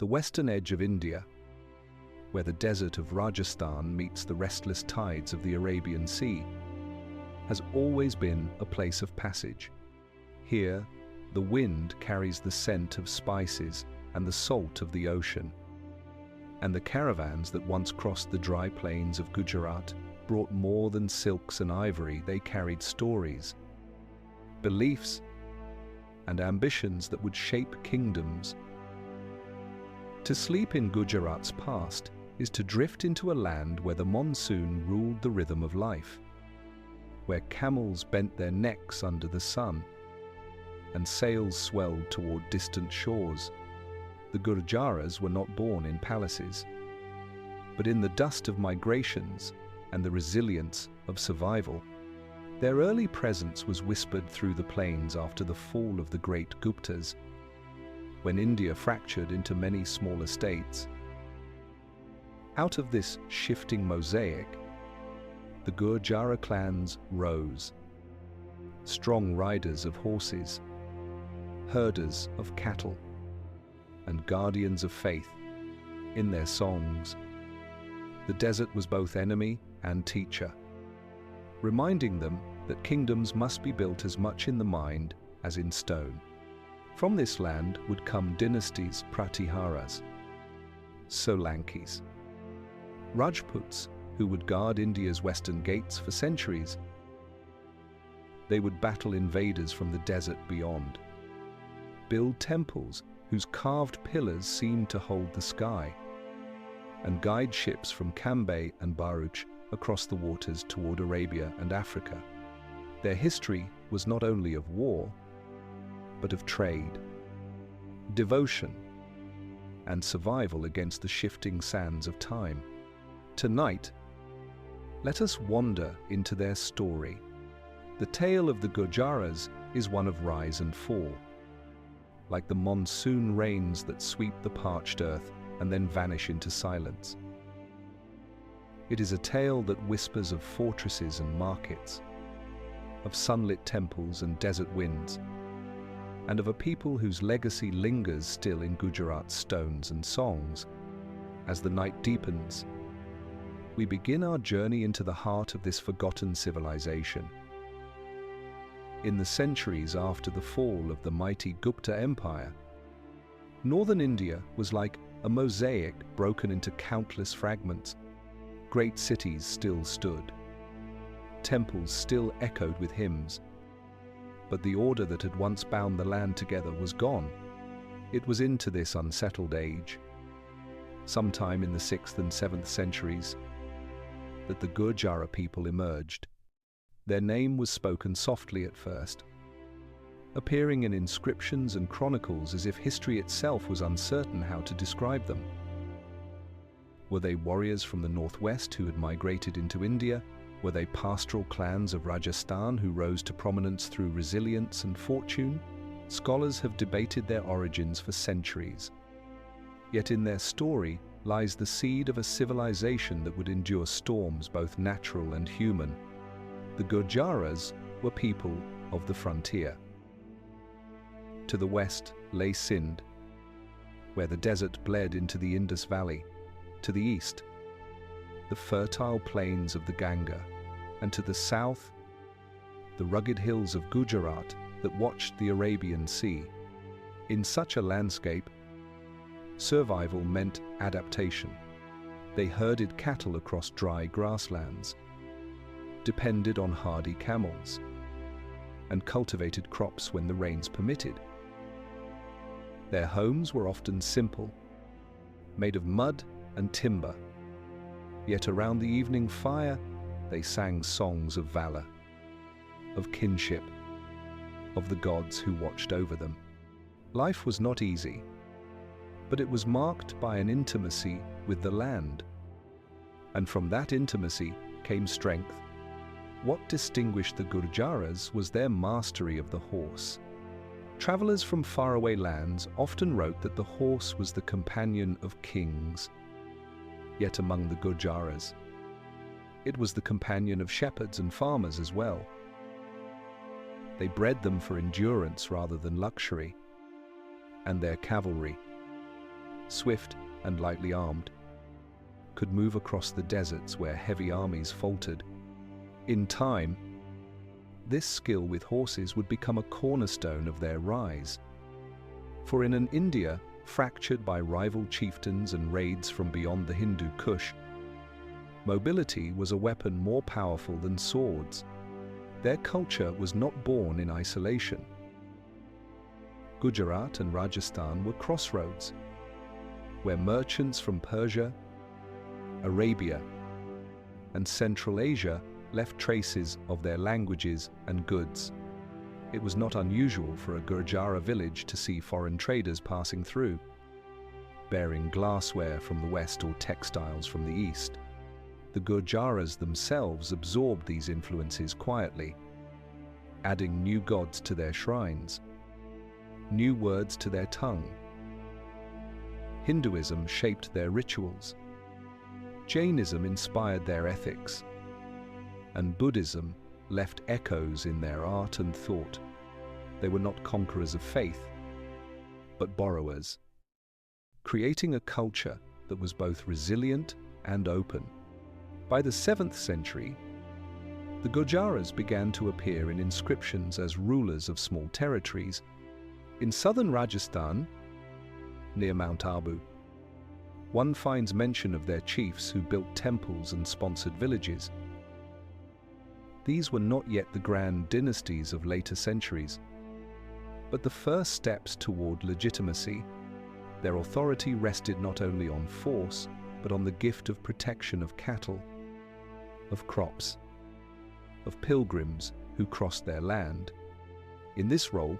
The western edge of India, where the desert of Rajasthan meets the restless tides of the Arabian Sea, has always been a place of passage. Here, the wind carries the scent of spices and the salt of the ocean, and the caravans that once crossed the dry plains of Gujarat brought more than silks and ivory. They carried stories, beliefs, and ambitions that would shape kingdoms. To sleep in Gujarat's past is to drift into a land where the monsoon ruled the rhythm of life, where camels bent their necks under the sun, and sails swelled toward distant shores. The Gurjaras were not born in palaces, but in the dust of migrations and the resilience of survival. Their early presence was whispered through the plains after the fall of the great Guptas, when India fractured into many smaller states. Out of this shifting mosaic, the Gurjara clans rose, strong riders of horses, herders of cattle, and guardians of faith. In their songs, the desert was both enemy and teacher, reminding them that kingdoms must be built as much in the mind as in stone. From this land would come dynasties: Pratiharas, Solankis, Rajputs, who would guard India's western gates for centuries. They would battle invaders from the desert beyond, build temples whose carved pillars seemed to hold the sky, and guide ships from Cambay and Bharuch across the waters toward Arabia and Africa. Their history was not only of war, but of trade, devotion, and survival against the shifting sands of time. Tonight, let us wander into their story. The tale of the Gurjaras is one of rise and fall, like the monsoon rains that sweep the parched earth and then vanish into silence. It is a tale that whispers of fortresses and markets, of sunlit temples and desert winds, and of a people whose legacy lingers still in Gujarat's stones and songs. As the night deepens, we begin our journey into the heart of this forgotten civilization. In the centuries after the fall of the mighty Gupta Empire, northern India was like a mosaic broken into countless fragments. Great cities still stood, temples still echoed with hymns, but the order that had once bound the land together was gone. It was into this unsettled age, sometime in the 6th and 7th centuries, that the Gurjara people emerged. Their name was spoken softly at first, appearing in inscriptions and chronicles as if history itself was uncertain how to describe them. Were they warriors from the northwest who had migrated into India? Were they pastoral clans of Rajasthan who rose to prominence through resilience and fortune? Scholars have debated their origins for centuries. Yet in their story lies the seed of a civilization that would endure storms, both natural and human. The Gurjaras were people of the frontier. To the west lay Sindh, where the desert bled into the Indus Valley. To the east, the fertile plains of the Ganga, and to the south, the rugged hills of Gujarat that watched the Arabian Sea. In such a landscape, survival meant adaptation. They herded cattle across dry grasslands, depended on hardy camels, and cultivated crops when the rains permitted. Their homes were often simple, made of mud and timber, yet around the evening fire they sang songs of valor, of kinship, of the gods who watched over them. Life was not easy, but it was marked by an intimacy with the land, and from that intimacy came strength. What distinguished the Gurjaras was their mastery of the horse. Travelers from faraway lands often wrote that the horse was the companion of kings. Yet among the Gurjaras, it was the companion of shepherds and farmers as well. They bred them for endurance rather than luxury, and their cavalry, swift and lightly armed, could move across the deserts where heavy armies faltered. In time, this skill with horses would become a cornerstone of their rise. For in an India fractured by rival chieftains and raids from beyond the Hindu Kush, mobility was a weapon more powerful than swords. Their culture was not born in isolation. Gujarat and Rajasthan were crossroads, where merchants from Persia, Arabia, and Central Asia left traces of their languages and goods. It was not unusual for a Gurjara village to see foreign traders passing through, bearing glassware from the west or textiles from the east. The Gurjaras themselves absorbed these influences quietly, adding new gods to their shrines, new words to their tongue. Hinduism shaped their rituals, Jainism inspired their ethics, and Buddhism left echoes in their art and thought. They were not conquerors of faith, but borrowers, creating a culture that was both resilient and open. By the 7th century, the Gurjaras began to appear in inscriptions as rulers of small territories. In southern Rajasthan, near Mount Abu, one finds mention of their chiefs who built temples and sponsored villages. These were not yet the grand dynasties of later centuries, but the first steps toward legitimacy. Their authority rested not only on force, but on the gift of protection of cattle, of crops, of pilgrims who crossed their land. In this role,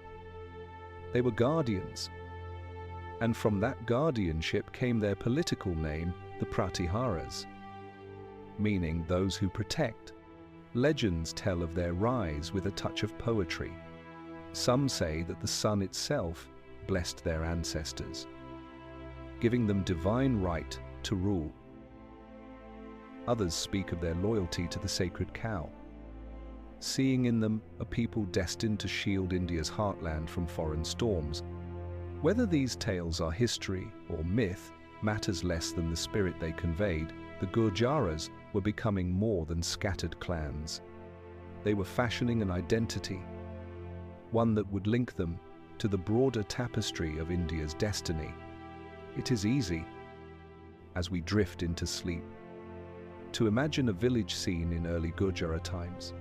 they were guardians, and from that guardianship came their political name, the Pratiharas, meaning those who protect. Legends tell of their rise with a touch of poetry. Some say that the sun itself blessed their ancestors, giving them divine right to rule. Others speak of their loyalty to the sacred cow, seeing in them a people destined to shield India's heartland from foreign storms. Whether these tales are history or myth matters less than the spirit they conveyed. The Gurjaras were becoming more than scattered clans. They were fashioning an identity, one that would link them to the broader tapestry of India's destiny. It is easy, as we drift into sleep, to imagine a village scene in early Gurjara times.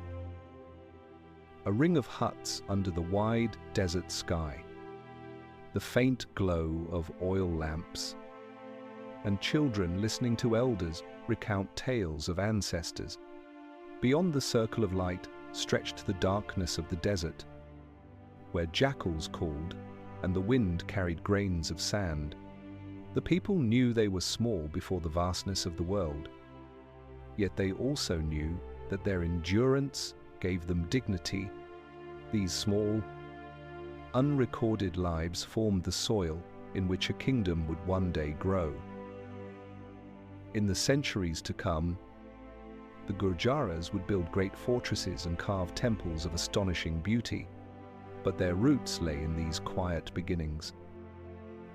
A ring of huts under the wide desert sky, the faint glow of oil lamps, and children listening to elders recount tales of ancestors. Beyond the circle of light stretched the darkness of the desert, where jackals called and the wind carried grains of sand. The people knew they were small before the vastness of the world, yet they also knew that their endurance gave them dignity. These small, unrecorded lives formed the soil in which a kingdom would one day grow. In the centuries to come, the Gurjaras would build great fortresses and carve temples of astonishing beauty, but their roots lay in these quiet beginnings,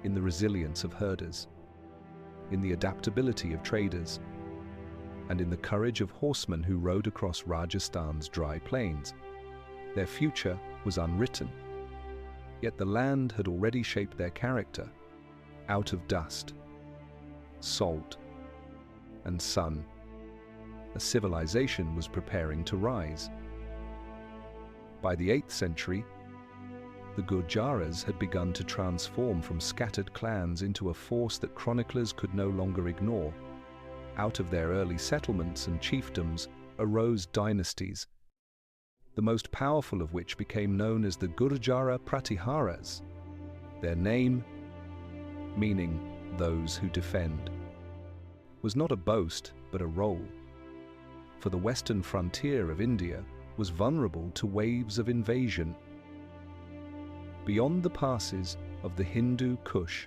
in the resilience of herders, in the adaptability of traders, and in the courage of horsemen who rode across Rajasthan's dry plains. Their future was unwritten, yet the land had already shaped their character. Out of dust, salt, and sun, a civilization was preparing to rise. By the 8th century, the Gurjaras had begun to transform from scattered clans into a force that chroniclers could no longer ignore. Out of their early settlements and chiefdoms arose dynasties, the most powerful of which became known as the Gurjara-Pratiharas, their name meaning those who defend, was not a boast but a role, for the western frontier of India was vulnerable to waves of invasion. Beyond the passes of the Hindu Kush,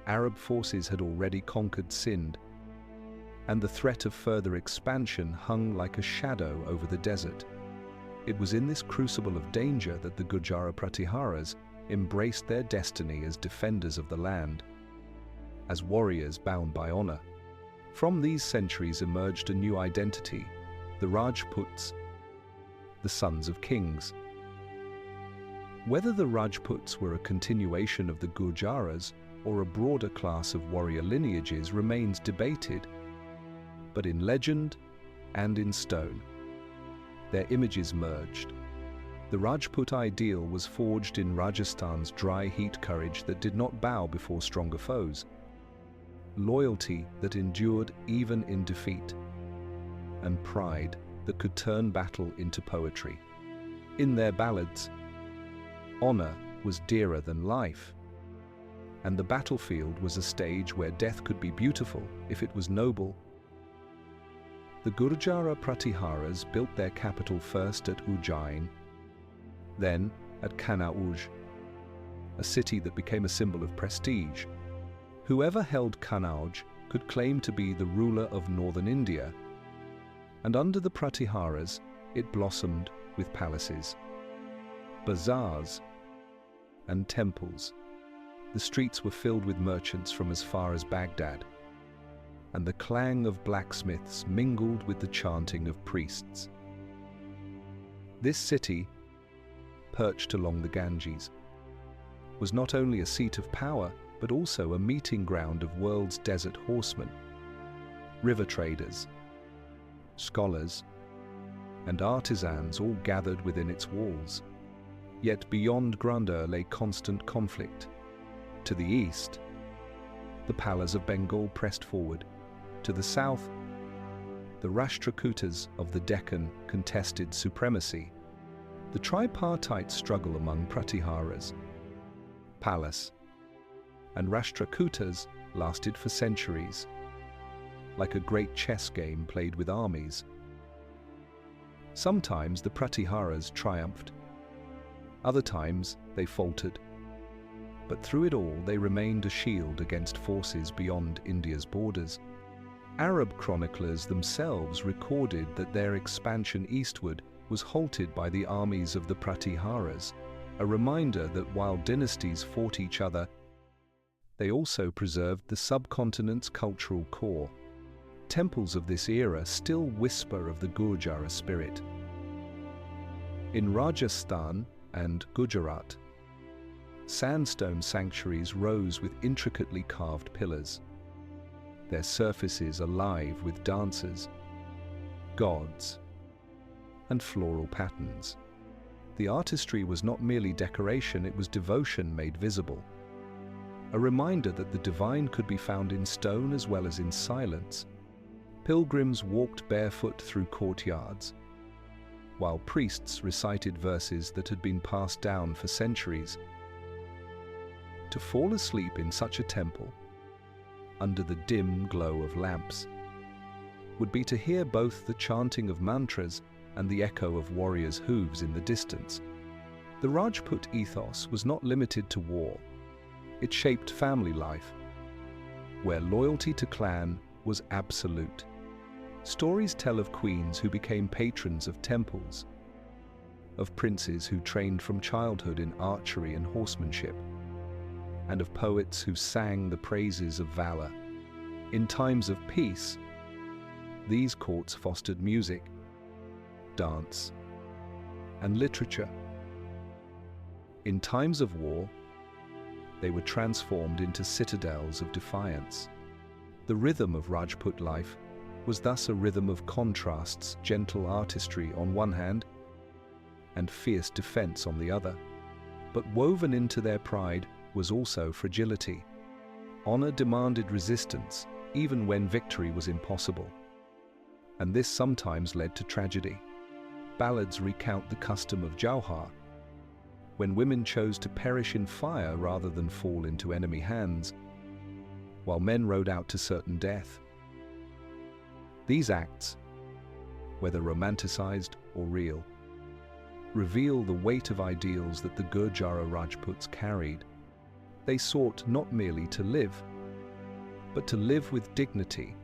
Arab forces had already conquered Sindh, and the threat of further expansion hung like a shadow over the desert. It was in this crucible of danger that the Gurjara-Pratiharas embraced their destiny as defenders of the land. as warriors bound by honor. From these centuries emerged a new identity, the Rajputs, the sons of kings. Whether the Rajputs were a continuation of the Gurjaras or a broader class of warrior lineages remains debated, but in legend and in stone, their images merged. The Rajput ideal was forged in Rajasthan's dry heat courage that did not bow before stronger foes, loyalty that endured even in defeat, and pride that could turn battle into poetry. In their ballads, honor was dearer than life, and the battlefield was a stage where death could be beautiful if it was noble. The Gurjara-Pratiharas built their capital first at Ujjain, then at Kannauj, a city that became a symbol of prestige. Whoever held Kannauj could claim to be the ruler of northern India, and under the Pratiharas it blossomed with palaces, bazaars, and temples. The streets were filled with merchants from as far as Baghdad, and the clang of blacksmiths mingled with the chanting of priests. This city, perched along the Ganges, was not only a seat of power, but also a meeting ground of world's desert horsemen, river traders, scholars, and artisans all gathered within its walls. Yet beyond grandeur lay constant conflict. To the east, the Palas of Bengal pressed forward. To the south, the Rashtrakutas of the Deccan contested supremacy. The tripartite struggle among Pratiharas, Palas, and Rashtrakutas lasted for centuries, like a great chess game played with armies. Sometimes the Pratiharas triumphed, other times they faltered, but through it all they remained a shield against forces beyond India's borders. Arab chroniclers themselves recorded that their expansion eastward was halted by the armies of the Pratiharas, a reminder that while dynasties fought each other, they also preserved the subcontinent's cultural core. Temples of this era still whisper of the Gurjara spirit. In Rajasthan and Gujarat, sandstone sanctuaries rose with intricately carved pillars, their surfaces alive with dancers, gods, and floral patterns. The artistry was not merely decoration, it was devotion made visible, a reminder that the divine could be found in stone as well as in silence. Pilgrims walked barefoot through courtyards, while priests recited verses that had been passed down for centuries. To fall asleep in such a temple, under the dim glow of lamps, would be to hear both the chanting of mantras and the echo of warriors' hooves in the distance. The Rajput ethos was not limited to war. It shaped family life, where loyalty to clan was absolute. Stories tell of queens who became patrons of temples, of princes who trained from childhood in archery and horsemanship, and of poets who sang the praises of valor. In times of peace, these courts fostered music, dance, and literature. In times of war, they were transformed into citadels of defiance. The rhythm of Rajput life was thus a rhythm of contrasts, gentle artistry on one hand, and fierce defense on the other. But woven into their pride was also fragility. Honor demanded resistance, even when victory was impossible. And this sometimes led to tragedy. Ballads recount the custom of Jauhar, when women chose to perish in fire rather than fall into enemy hands, while men rode out to certain death. These acts, whether romanticized or real, reveal the weight of ideals that the Gurjara Rajputs carried. They sought not merely to live, but to live with dignity,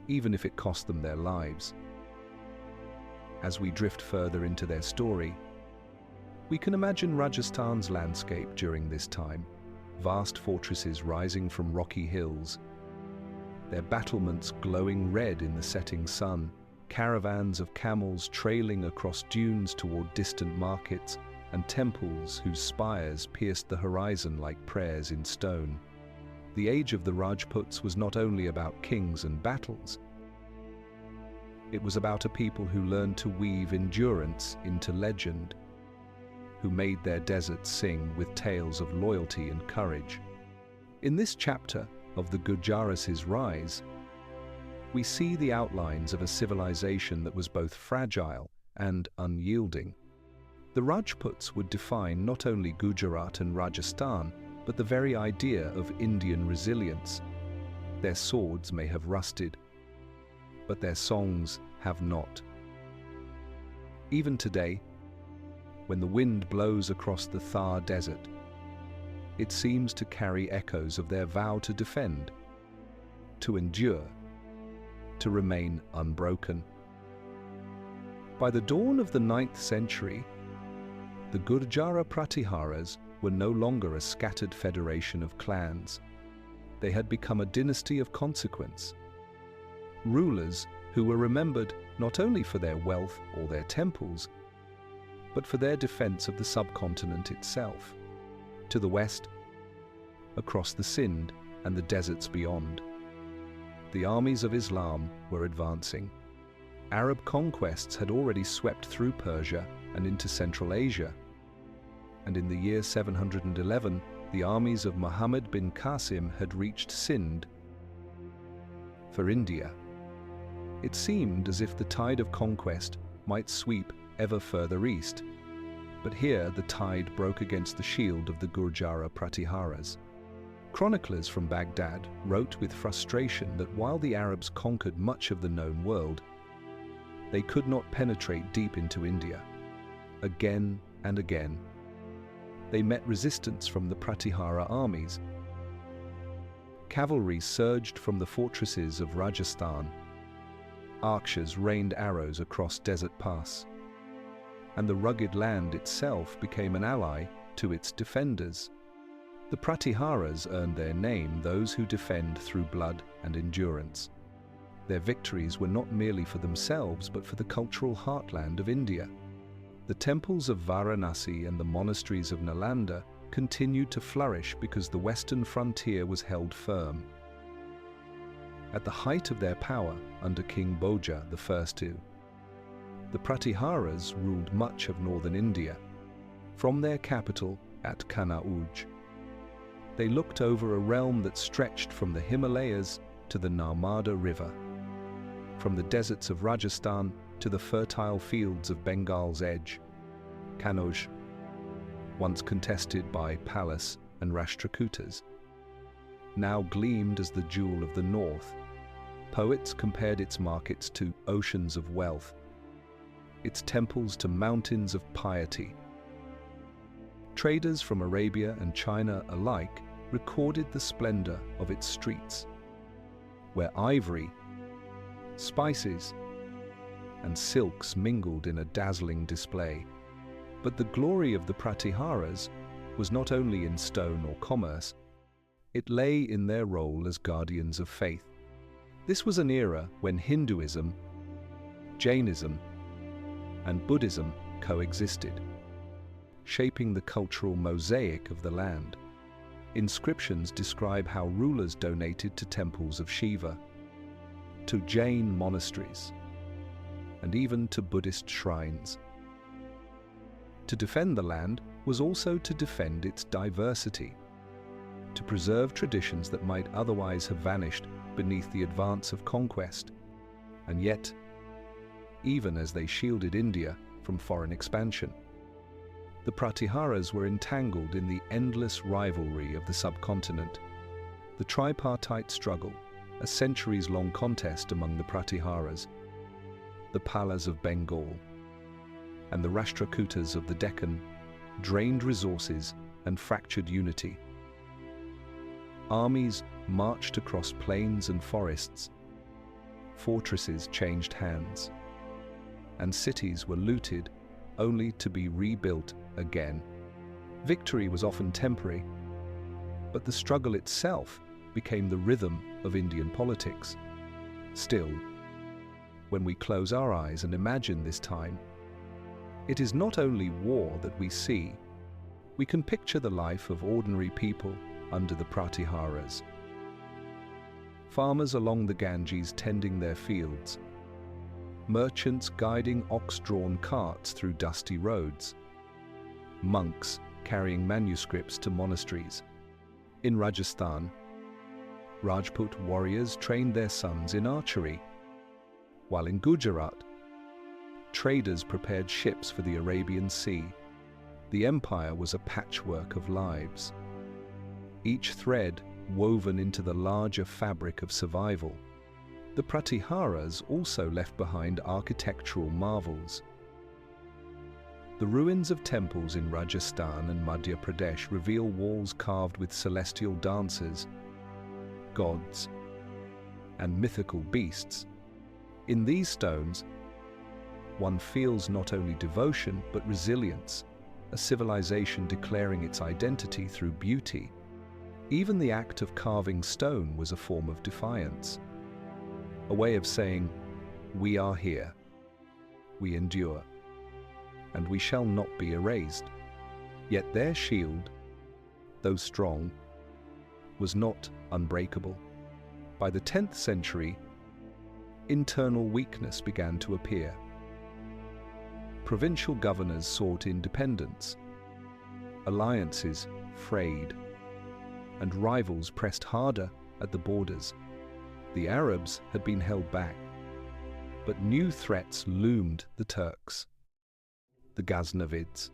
even if it cost them their lives. As we drift further into their story, we can imagine Rajasthan's landscape during this time. vast fortresses rising from rocky hills, their battlements glowing red in the setting sun, caravans of camels trailing across dunes toward distant markets, and temples whose spires pierced the horizon like prayers in stone. The age of the Rajputs was not only about kings and battles. It was about a people who learned to weave endurance into legend, who made their deserts sing with tales of loyalty and courage. In this chapter of the Gurjara's rise, we see the outlines of a civilization that was both fragile and unyielding. The Rajputs would define not only Gujarat and Rajasthan, but the very idea of Indian resilience. Their swords may have rusted, but their songs have not. Even today, when the wind blows across the Thar Desert, it seems to carry echoes of their vow to defend, to endure, to remain unbroken. By the dawn of the 9th century, the Gurjara-Pratiharas were no longer a scattered federation of clans. They had become a dynasty of consequence. Rulers who were remembered not only for their wealth or their temples, but for their defense of the subcontinent itself. To the west, across the Sind and the deserts beyond, the armies of Islam were advancing. Arab conquests had already swept through Persia and into Central Asia, and in the year 711, the armies of Muhammad bin Qasim had reached Sind. For India, it seemed as if the tide of conquest might sweep ever further east, but here the tide broke against the shield of the Gurjara-Pratiharas. Chroniclers from Baghdad wrote with frustration that while the Arabs conquered much of the known world, they could not penetrate deep into India. Again and again, they met resistance from the Pratihara armies. Cavalry surged from the fortresses of Rajasthan. Archers rained arrows across desert pass, and the rugged land itself became an ally to its defenders. The Pratiharas earned their name, those who defend through blood and endurance. Their victories were not merely for themselves, but for the cultural heartland of India. The temples of Varanasi and the monasteries of Nalanda continued to flourish because the western frontier was held firm. At the height of their power under King Bhoja I, the Pratiharas ruled much of northern India. From their capital at Kannauj, they looked over a realm that stretched from the Himalayas to the Narmada River, from the deserts of Rajasthan to the fertile fields of Bengal's edge. Kannauj, once contested by Pallas and Rashtrakutas, now gleamed as the jewel of the north. Poets compared its markets to oceans of wealth, its temples to mountains of piety. Traders from Arabia and China alike recorded the splendor of its streets, where ivory, spices, and silks mingled in a dazzling display. But the glory of the Pratiharas was not only in stone or commerce, it lay in their role as guardians of faith. This was an era when Hinduism, Jainism, and Buddhism coexisted, shaping the cultural mosaic of the land. Inscriptions describe how rulers donated to temples of Shiva, to Jain monasteries, and even to Buddhist shrines. To defend the land was also to defend its diversity, to preserve traditions that might otherwise have vanished beneath the advance of conquest. And yet, even as they shielded India from foreign expansion, the Pratiharas were entangled in the endless rivalry of the subcontinent. The tripartite struggle, a centuries-long contest among the Pratiharas, the Pallas of Bengal, and the Rashtrakutas of the Deccan, drained resources and fractured unity. Armies marched across plains and forests, fortresses changed hands, and cities were looted only to be rebuilt again. Victory was often temporary, but the struggle itself became the rhythm of Indian politics. Still, when we close our eyes and imagine this time, it is not only war that we see. We can picture the life of ordinary people under the Pratiharas. Farmers along the Ganges tending their fields, merchants guiding ox-drawn carts through dusty roads, monks carrying manuscripts to monasteries. In Rajasthan, Rajput warriors trained their sons in archery, while in Gujarat, traders prepared ships for the Arabian Sea. The empire was a patchwork of lives, each thread woven into the larger fabric of survival. The Pratiharas also left behind architectural marvels. The ruins of temples in Rajasthan and Madhya Pradesh reveal walls carved with celestial dancers, gods, and mythical beasts. In these stones, one feels not only devotion but resilience, a civilization declaring its identity through beauty. Even the act of carving stone was a form of defiance, a way of saying, "We are here, we endure, and we shall not be erased." Yet their shield, though strong, was not unbreakable. By the 10th century, internal weakness began to appear. Provincial governors sought independence, alliances frayed, and rivals pressed harder at the borders. The Arabs had been held back, but new threats loomed: the Turks, the Ghaznavids,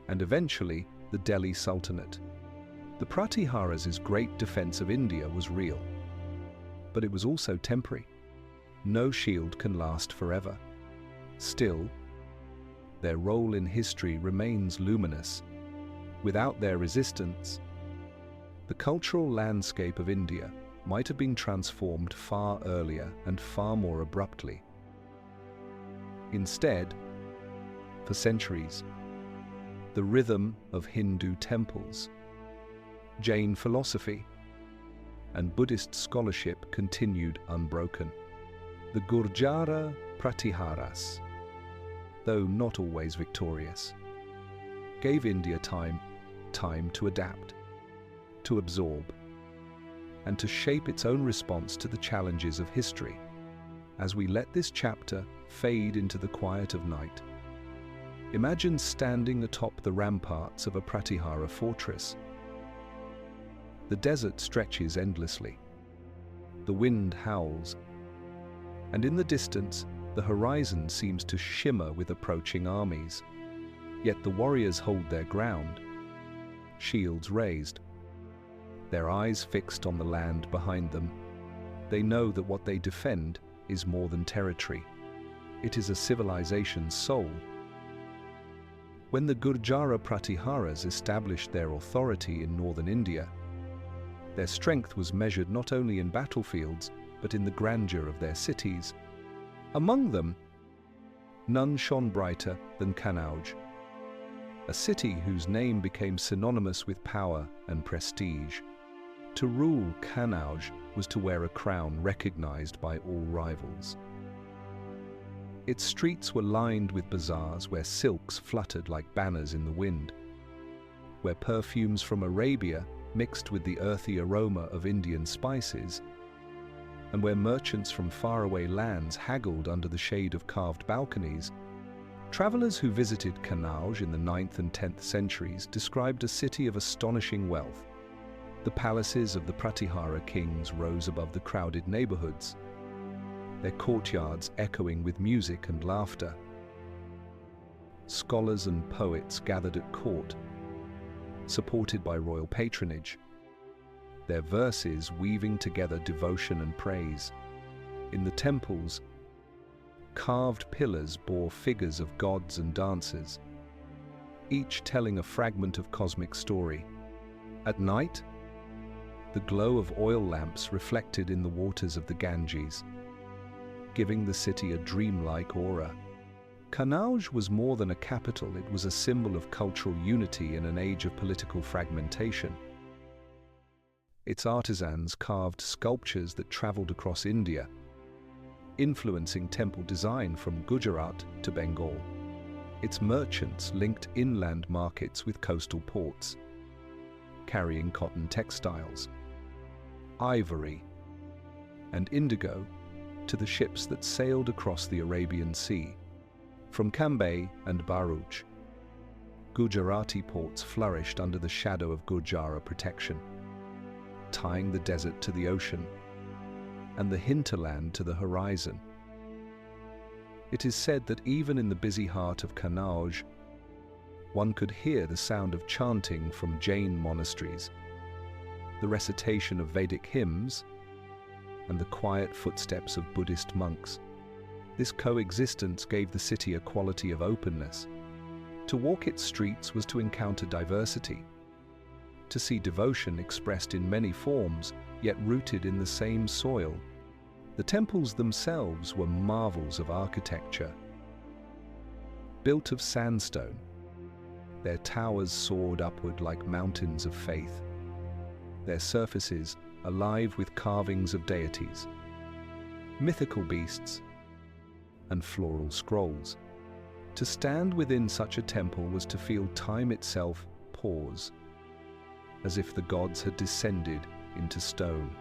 and eventually the Delhi Sultanate. The Pratiharas' great defense of India was real, but it was also temporary. No shield can last forever. Still, their role in history remains luminous. Without their resistance, the cultural landscape of India might have been transformed far earlier and far more abruptly. Instead, for centuries, the rhythm of Hindu temples, Jain philosophy, and Buddhist scholarship continued unbroken. The Gurjara-Pratiharas, though not always victorious, gave India time to adapt, to absorb, and to shape its own response to the challenges of history. As we let this chapter fade into the quiet of night, imagine standing atop the ramparts of a Pratihara fortress. The desert stretches endlessly, the wind howls, and in the distance, the horizon seems to shimmer with approaching armies. Yet the warriors hold their ground, shields raised, their eyes fixed on the land behind them. They know that what they defend is more than territory. It is a civilization's soul. When the Gurjara-Pratiharas established their authority in northern India, their strength was measured not only in battlefields, but in the grandeur of their cities. Among them, none shone brighter than Kannauj, a city whose name became synonymous with power and prestige. To rule Kannauj was to wear a crown recognized by all rivals. Its streets were lined with bazaars where silks fluttered like banners in the wind, where perfumes from Arabia mixed with the earthy aroma of Indian spices, and where merchants from faraway lands haggled under the shade of carved balconies. Travelers who visited Kannauj in the 9th and 10th centuries described a city of astonishing wealth. The palaces of the Pratihara kings rose above the crowded neighborhoods, their courtyards echoing with music and laughter. Scholars and poets gathered at court, supported by royal patronage, their verses weaving together devotion and praise. In the temples, carved pillars bore figures of gods and dancers, each telling a fragment of cosmic story. At night, the glow of oil lamps reflected in the waters of the Ganges, giving the city a dreamlike aura. Kannauj was more than a capital, it was a symbol of cultural unity in an age of political fragmentation. Its artisans carved sculptures that traveled across India, influencing temple design from Gujarat to Bengal. Its merchants linked inland markets with coastal ports, carrying cotton textiles, ivory, and indigo to the ships that sailed across the Arabian Sea. From Cambay and Bharuch, Gujarati ports flourished under the shadow of Gurjara protection, tying the desert to the ocean and the hinterland to the horizon. It is said that even in the busy heart of Kannauj, one could hear the sound of chanting from Jain monasteries, the recitation of Vedic hymns, and the quiet footsteps of Buddhist monks. This coexistence gave the city a quality of openness. To walk its streets was to encounter diversity, to see devotion expressed in many forms, yet rooted in the same soil. The temples themselves were marvels of architecture. Built of sandstone, their towers soared upward like mountains of faith, their surfaces alive with carvings of deities, mythical beasts, and floral scrolls. To stand within such a temple was to feel time itself pause, as if the gods had descended into stone.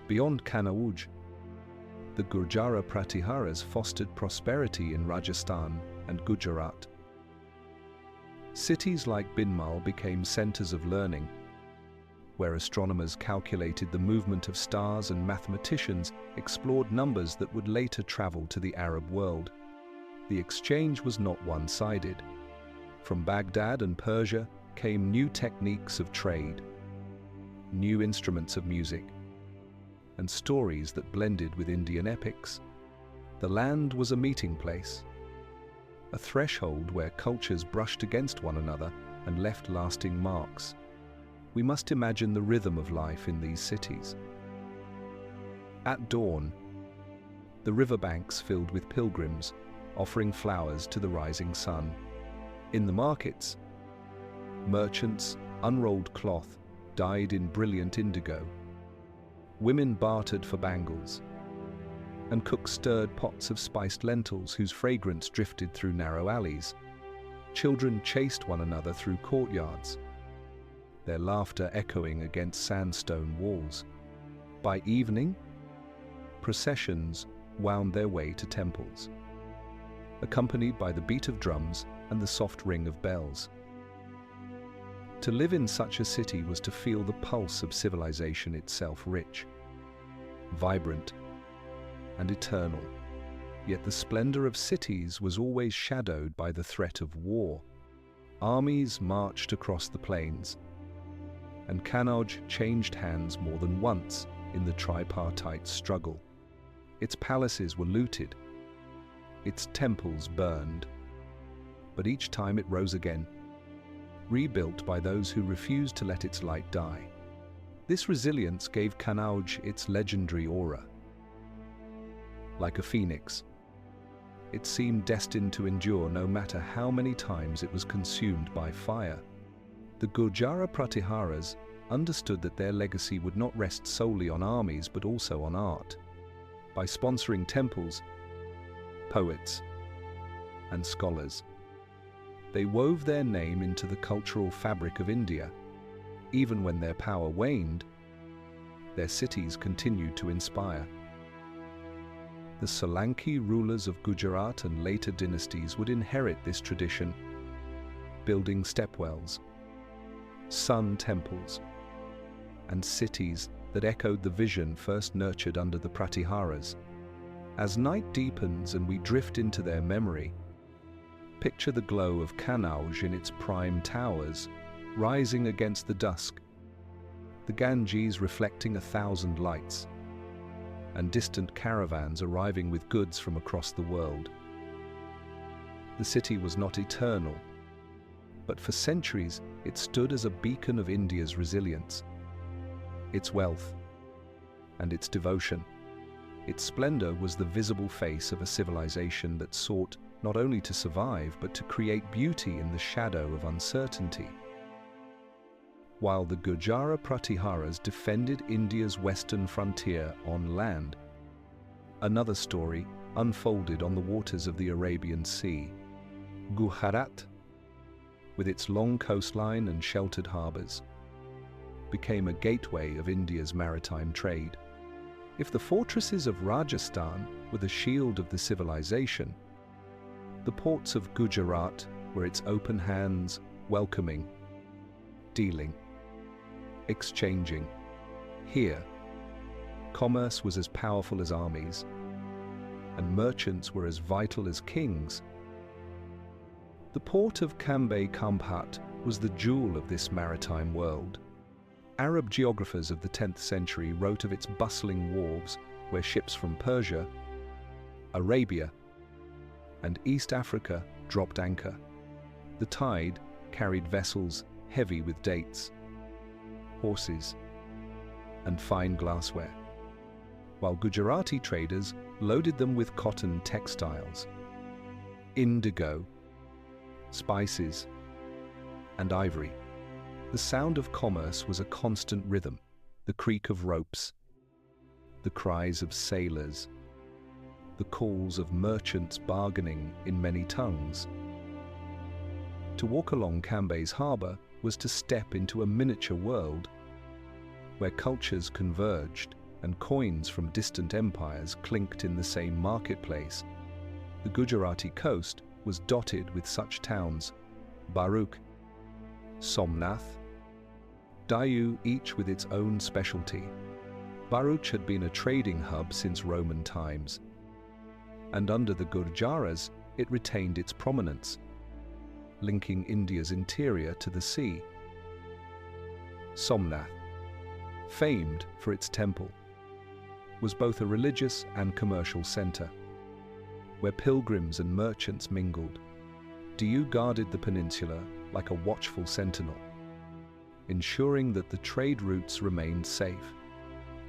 Beyond Kannauj, the Gurjara-Pratiharas fostered prosperity in Rajasthan and Gujarat. Cities like Binmal became centers of learning, where astronomers calculated the movement of stars and mathematicians explored numbers that would later travel to the Arab world. The exchange was not one-sided. From Baghdad and Persia came new techniques of trade, new instruments of music, and stories that blended with Indian epics. The land was a meeting place, a threshold where cultures brushed against one another and left lasting marks. We must imagine the rhythm of life in these cities. At dawn, the riverbanks filled with pilgrims, offering flowers to the rising sun. In the markets, merchants unrolled cloth dyed in brilliant indigo. Women bartered for bangles, and cooks stirred pots of spiced lentils whose fragrance drifted through narrow alleys. Children chased one another through courtyards, their laughter echoing against sandstone walls. By evening, processions wound their way to temples, accompanied by the beat of drums and the soft ring of bells. To live in such a city was to feel the pulse of civilization itself, rich, vibrant, and eternal. Yet the splendor of cities was always shadowed by the threat of war. Armies marched across the plains, and Kannauj changed hands more than once in the tripartite struggle. Its palaces were looted, its temples burned, but each time it rose again, rebuilt by those who refused to let its light die. This resilience gave Kannauj its legendary aura. Like a phoenix, it seemed destined to endure no matter how many times it was consumed by fire. The Gurjara-Pratiharas understood that their legacy would not rest solely on armies but also on art. By sponsoring temples, poets, and scholars, they wove their name into the cultural fabric of India. Even when their power waned, their cities continued to inspire. The Solanki rulers of Gujarat and later dynasties would inherit this tradition, building stepwells, sun temples, and cities that echoed the vision first nurtured under the Pratiharas. As night deepens and we drift into their memory, picture the glow of Kannauj in its prime towers, rising against the dusk, the Ganges reflecting 1,000 lights, and distant caravans arriving with goods from across the world. The city was not eternal, but for centuries it stood as a beacon of India's resilience, its wealth, and its devotion. Its splendor was the visible face of a civilization that sought not only to survive but to create beauty in the shadow of uncertainty. while the Gurjara-Pratiharas defended India's western frontier on land. Another story unfolded on the waters of the Arabian Sea. Gujarat, with its long coastline and sheltered harbours, became a gateway of India's maritime trade. If the fortresses of Rajasthan were the shield of the civilization, the ports of Gujarat were its open hands, welcoming, dealing, exchanging. Here, commerce was as powerful as armies, and merchants were as vital as kings. The port of Cambay was the jewel of this maritime world. Arab geographers of the 10th century wrote of its bustling wharves where ships from Persia, Arabia, and East Africa dropped anchor. The tide carried vessels heavy with dates, horses, and fine glassware, while Gujarati traders loaded them with cotton textiles, indigo, spices, and ivory. The sound of commerce was a constant rhythm, the creak of ropes, the cries of sailors, the calls of merchants bargaining in many tongues. To walk along Cambay's harbour was to step into a miniature world where cultures converged and coins from distant empires clinked in the same marketplace. The Gujarati coast was dotted with such towns: Bharuch, Somnath, Dayu, each with its own specialty. Bharuch had been a trading hub since Roman times, and under the Gurjaras it retained its prominence, linking India's interior to the sea. Somnath, famed for its temple, was both a religious and commercial centre, where pilgrims and merchants mingled. Dayu guarded the peninsula like a watchful sentinel, ensuring that the trade routes remained safe.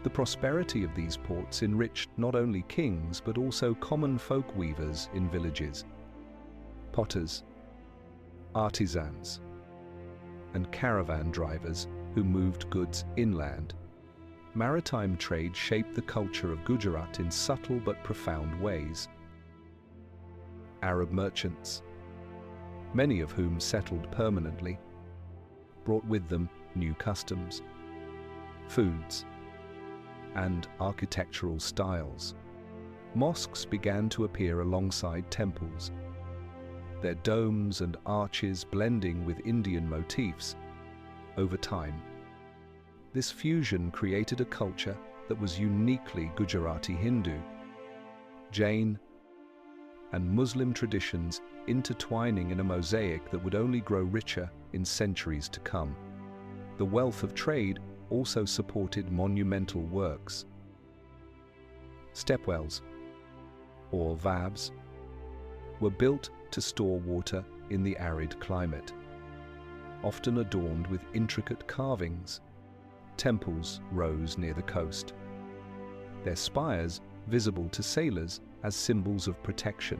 The prosperity of these ports enriched not only kings but also common folk weavers in villages, potters, artisans, and caravan drivers who moved goods inland. Maritime trade shaped the culture of Gujarat in subtle but profound ways. Arab merchants, many of whom settled permanently, brought with them new customs, foods, and architectural styles. Mosques began to appear alongside temples, their domes and arches blending with Indian motifs. Over time, this fusion created a culture that was uniquely Gujarati Hindu, Jain, and Muslim traditions intertwining in a mosaic that would only grow richer in centuries to come. The wealth of trade also supported monumental works. Stepwells, or vabs, were built to store water in the arid climate. Often adorned with intricate carvings, temples rose near the coast, their spires visible to sailors as symbols of protection.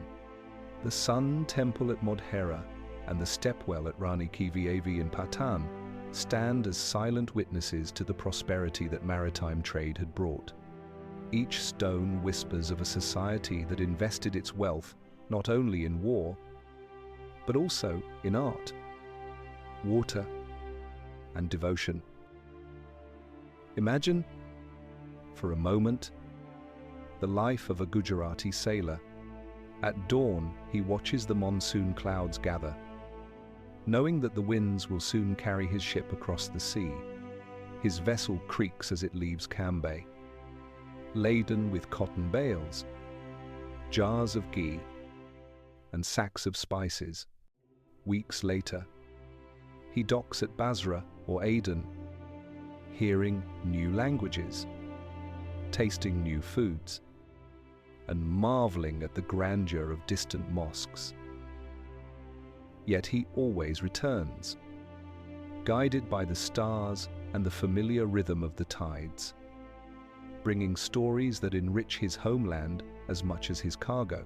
The Sun Temple at Modhera and the Stepwell at Rani in Patan stand as silent witnesses to the prosperity that maritime trade had brought. Each stone whispers of a society that invested its wealth not only in war, but also in art, water, and devotion. Imagine, for a moment, the life of a Gujarati sailor. At dawn, he watches the monsoon clouds gather, knowing that the winds will soon carry his ship across the sea. His vessel creaks as it leaves Cambay, laden with cotton bales, jars of ghee, and sacks of spices. Weeks later, he docks at Basra or Aden, hearing new languages, tasting new foods, and marveling at the grandeur of distant mosques. Yet he always returns, guided by the stars and the familiar rhythm of the tides, bringing stories that enrich his homeland as much as his cargo.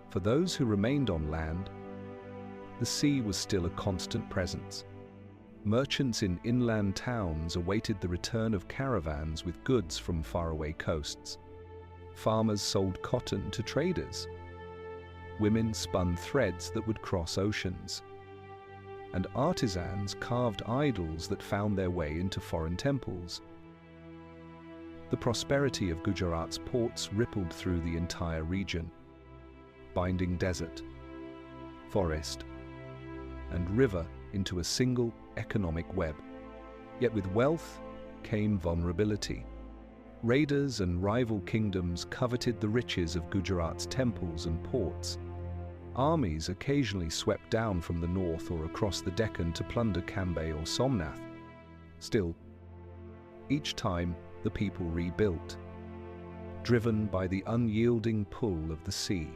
For those who remained on land, the sea was still a constant presence, Merchants in inland towns awaited the return of caravans with goods from faraway coasts. Farmers sold cotton to traders. Women spun threads that would cross oceans. And artisans carved idols that found their way into foreign temples. The prosperity of Gujarat's ports rippled through the entire region, binding desert, forest, and river into a single economic web. Yet with wealth came vulnerability. Raiders and rival kingdoms coveted the riches of Gujarat's temples and ports. Armies occasionally swept down from the north or across the Deccan to plunder Cambay or Somnath. Still, each time the people rebuilt, driven by the unyielding pull of the sea.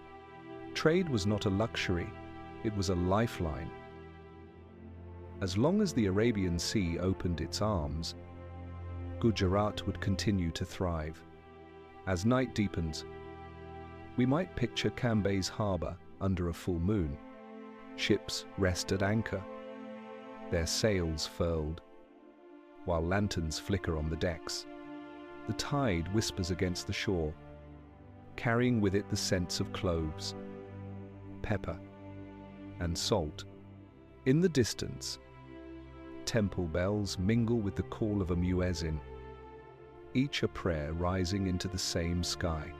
Trade was not a luxury, it was a lifeline. As long as the Arabian Sea opened its arms, Gujarat would continue to thrive. As night deepens, we might picture Cambay's harbour under a full moon. Ships rest at anchor, their sails furled, while lanterns flicker on the decks. The tide whispers against the shore, carrying with it the scents of cloves, pepper, and salt. In the distance, temple bells mingle with the call of a muezzin, each a prayer rising into the same sky.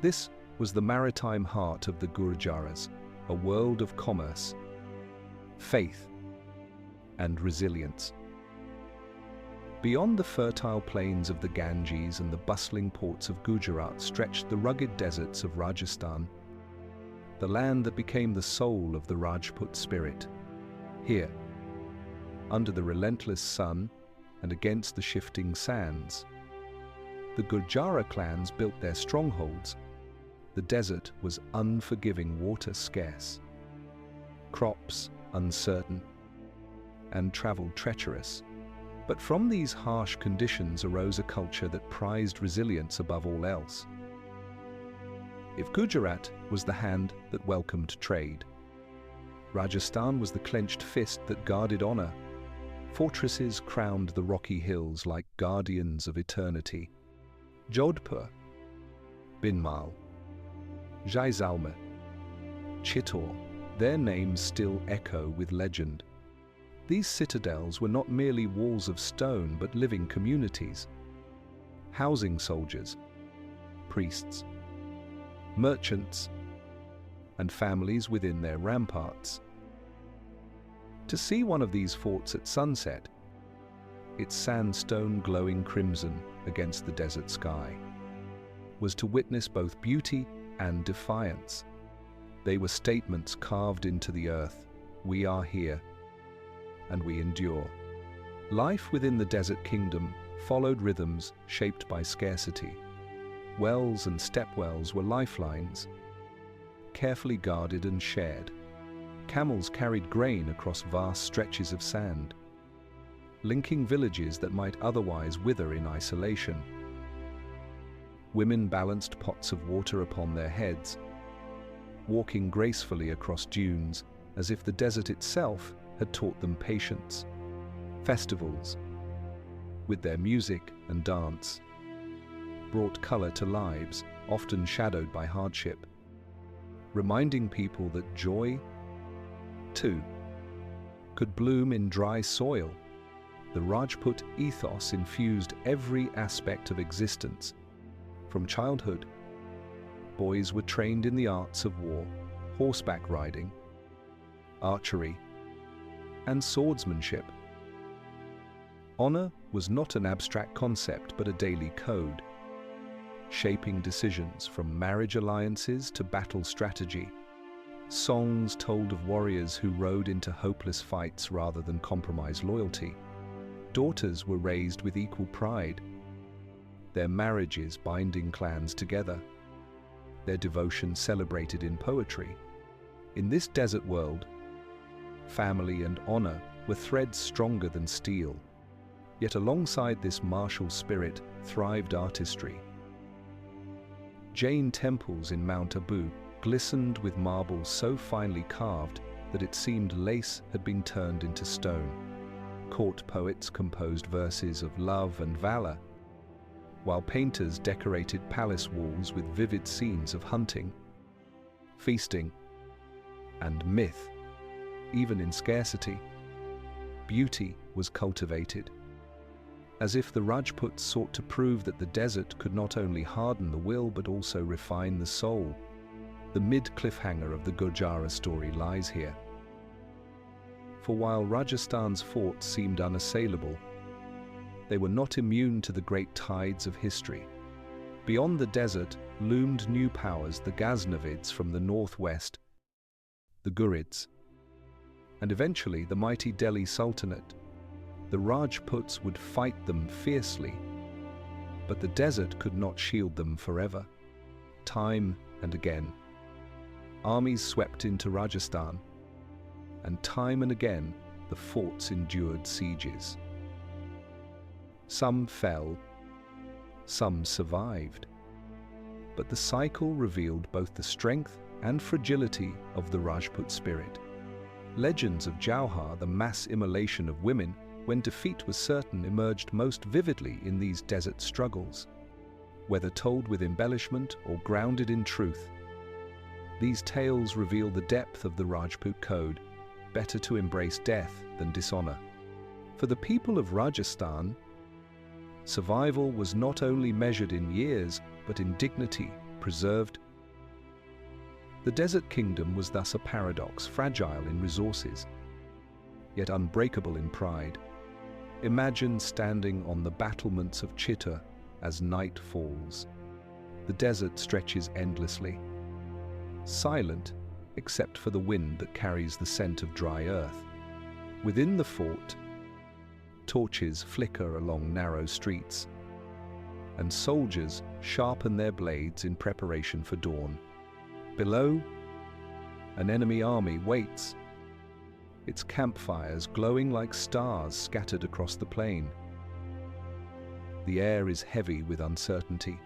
This was the maritime heart of the Gurjaras, a world of commerce, faith, and resilience. Beyond the fertile plains of the Ganges and the bustling ports of Gujarat stretched the rugged deserts of Rajasthan, the land that became the soul of the Rajput spirit. Here, under the relentless sun and against the shifting sands, the Gurjara clans built their strongholds. The desert was unforgiving, water scarce, crops uncertain, and travel treacherous. But from these harsh conditions arose a culture that prized resilience above all else. If Gujarat was the hand that welcomed trade, Rajasthan was the clenched fist that guarded honor. Fortresses crowned the rocky hills like guardians of eternity. Jodhpur, Binmal, Jaisalmer, Chittor, their names still echo with legend. These citadels were not merely walls of stone but living communities, housing soldiers, priests, merchants, and families within their ramparts. To see one of these forts at sunset, its sandstone glowing crimson against the desert sky, was to witness both beauty and defiance. They were statements carved into the earth. We are here, and we endure. Life within the desert kingdom followed rhythms shaped by scarcity. Wells and stepwells were lifelines, carefully guarded and shared. Camels carried grain across vast stretches of sand, linking villages that might otherwise wither in isolation. Women balanced pots of water upon their heads, walking gracefully across dunes as if the desert itself had taught them patience. Festivals, with their music and dance, brought color to lives often shadowed by hardship, reminding people that joy, too, could bloom in dry soil. The Rajput ethos infused every aspect of existence. From childhood, boys were trained in the arts of war, horseback riding, archery, and swordsmanship. Honor was not an abstract concept but a daily code, shaping decisions from marriage alliances to battle strategy. Songs told of warriors who rode into hopeless fights rather than compromise loyalty. Daughters were raised with equal pride, their marriages binding clans together, their devotion celebrated in poetry. In this desert world, family and honor were threads stronger than steel. Yet alongside this martial spirit thrived artistry. Jain temples in Mount Abu glistened with marble so finely carved that it seemed lace had been turned into stone. Court poets composed verses of love and valor, while painters decorated palace walls with vivid scenes of hunting, feasting, and myth. Even in scarcity, beauty was cultivated, as if the Rajputs sought to prove that the desert could not only harden the will but also refine the soul. The mid-cliffhanger of the Gurjara story lies here. For while Rajasthan's forts seemed unassailable, they were not immune to the great tides of history. Beyond the desert loomed new powers, the Ghaznavids from the northwest, the Ghurids, and eventually the mighty Delhi Sultanate. The Rajputs would fight them fiercely, but the desert could not shield them forever. Time and again, armies swept into Rajasthan, and time and again the forts endured sieges. Some fell, some survived, but the cycle revealed both the strength and fragility of the Rajput spirit. Legends of Jauhar, the mass immolation of women when defeat was certain, emerged most vividly in these desert struggles. Whether told with embellishment or grounded in truth, these tales reveal the depth of the Rajput code: better to embrace death than dishonor. For the people of Rajasthan, survival was not only measured in years, but in dignity preserved. The desert kingdom was thus a paradox, fragile in resources, yet unbreakable in pride. Imagine standing on the battlements of Chittor as night falls. The desert stretches endlessly, silent except for the wind that carries the scent of dry earth. Within the fort, torches flicker along narrow streets, and soldiers sharpen their blades in preparation for dawn. Below, an enemy army waits, its campfires glowing like stars scattered across the plain. The air is heavy with uncertainty,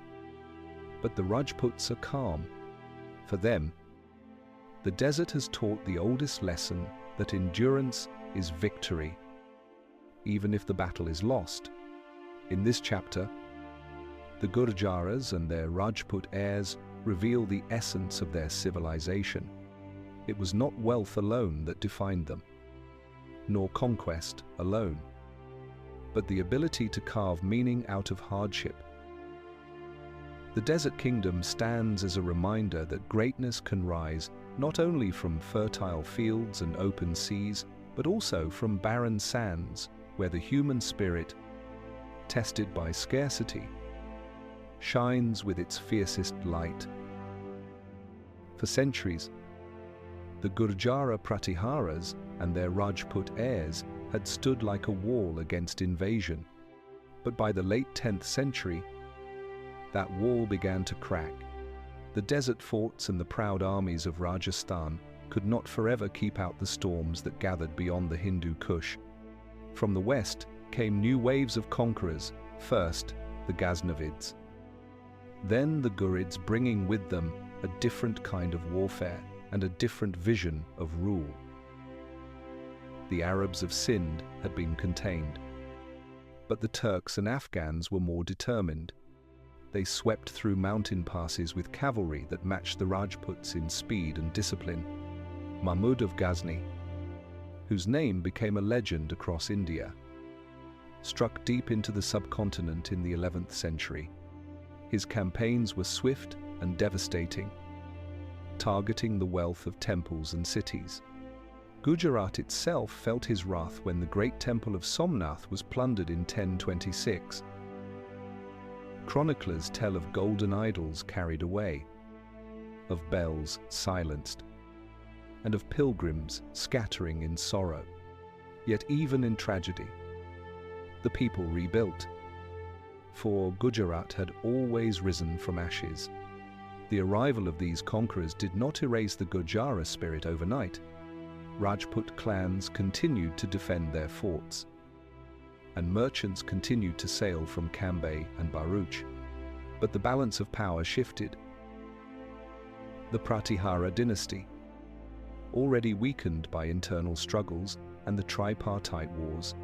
but the Rajputs are calm. For them, the desert has taught the oldest lesson, that endurance is victory, even if the battle is lost. In this chapter, the Gurjaras and their Rajput heirs reveal the essence of their civilization. It was not wealth alone that defined them, nor conquest alone, but the ability to carve meaning out of hardship. The Desert Kingdom stands as a reminder that greatness can rise not only from fertile fields and open seas, but also from barren sands, where the human spirit, tested by scarcity, shines with its fiercest light. For centuries, the Gurjara-Pratiharas and their Rajput heirs had stood like a wall against invasion. But by the late 10th century, that wall began to crack. The desert forts and the proud armies of Rajasthan could not forever keep out the storms that gathered beyond the Hindu Kush. From the west came new waves of conquerors, first the Ghaznavids, then the Ghurids, bringing with them a different kind of warfare and a different vision of rule. The Arabs of Sind had been contained, but the Turks and Afghans were more determined. They swept through mountain passes with cavalry that matched the Rajputs in speed and discipline. Mahmud of Ghazni, whose name became a legend across India, struck deep into the subcontinent in the 11th century. His campaigns were swift and devastating, targeting the wealth of temples and cities. Gujarat itself felt his wrath when the great temple of Somnath was plundered in 1026. Chroniclers tell of golden idols carried away, of bells silenced, and of pilgrims scattering in sorrow. Yet even in tragedy, the people rebuilt, for Gujarat had always risen from ashes. The arrival of these conquerors did not erase the Gurjara spirit overnight. Rajput clans continued to defend their forts, and merchants continued to sail from Cambay and Bharuch. But the balance of power shifted. The Pratihara dynasty, already weakened by internal struggles and the tripartite wars,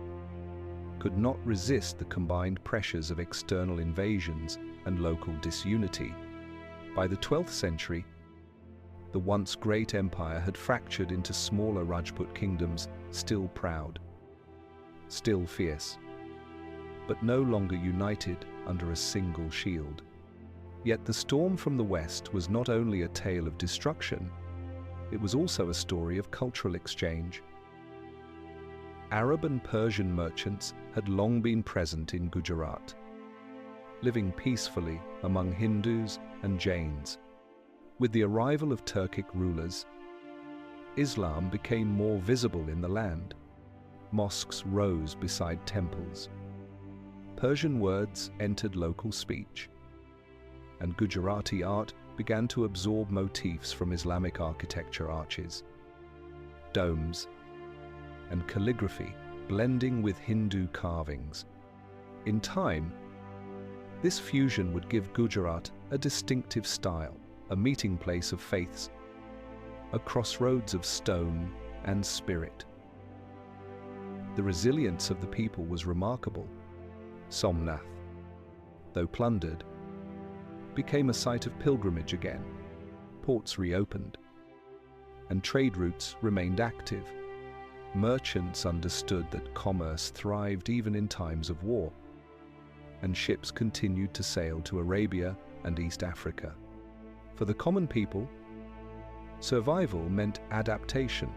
could not resist the combined pressures of external invasions and local disunity. By the 12th century, the once great empire had fractured into smaller Rajput kingdoms, still proud, still fierce, but no longer united under a single shield. Yet the storm from the west was not only a tale of destruction, it was also a story of cultural exchange. Arab and Persian merchants had long been present in Gujarat, living peacefully among Hindus and Jains. With the arrival of Turkic rulers, Islam became more visible in the land. Mosques rose beside temples. Persian words entered local speech, and Gujarati art began to absorb motifs from Islamic architecture, arches, domes, and calligraphy, blending with Hindu carvings. In time, this fusion would give Gujarat a distinctive style, a meeting place of faiths, a crossroads of stone and spirit. The resilience of the people was remarkable. Somnath, though plundered, became a site of pilgrimage again. Ports reopened, and trade routes remained active. Merchants understood that commerce thrived even in times of war, and ships continued to sail to Arabia and East Africa. For the common people, survival meant adaptation.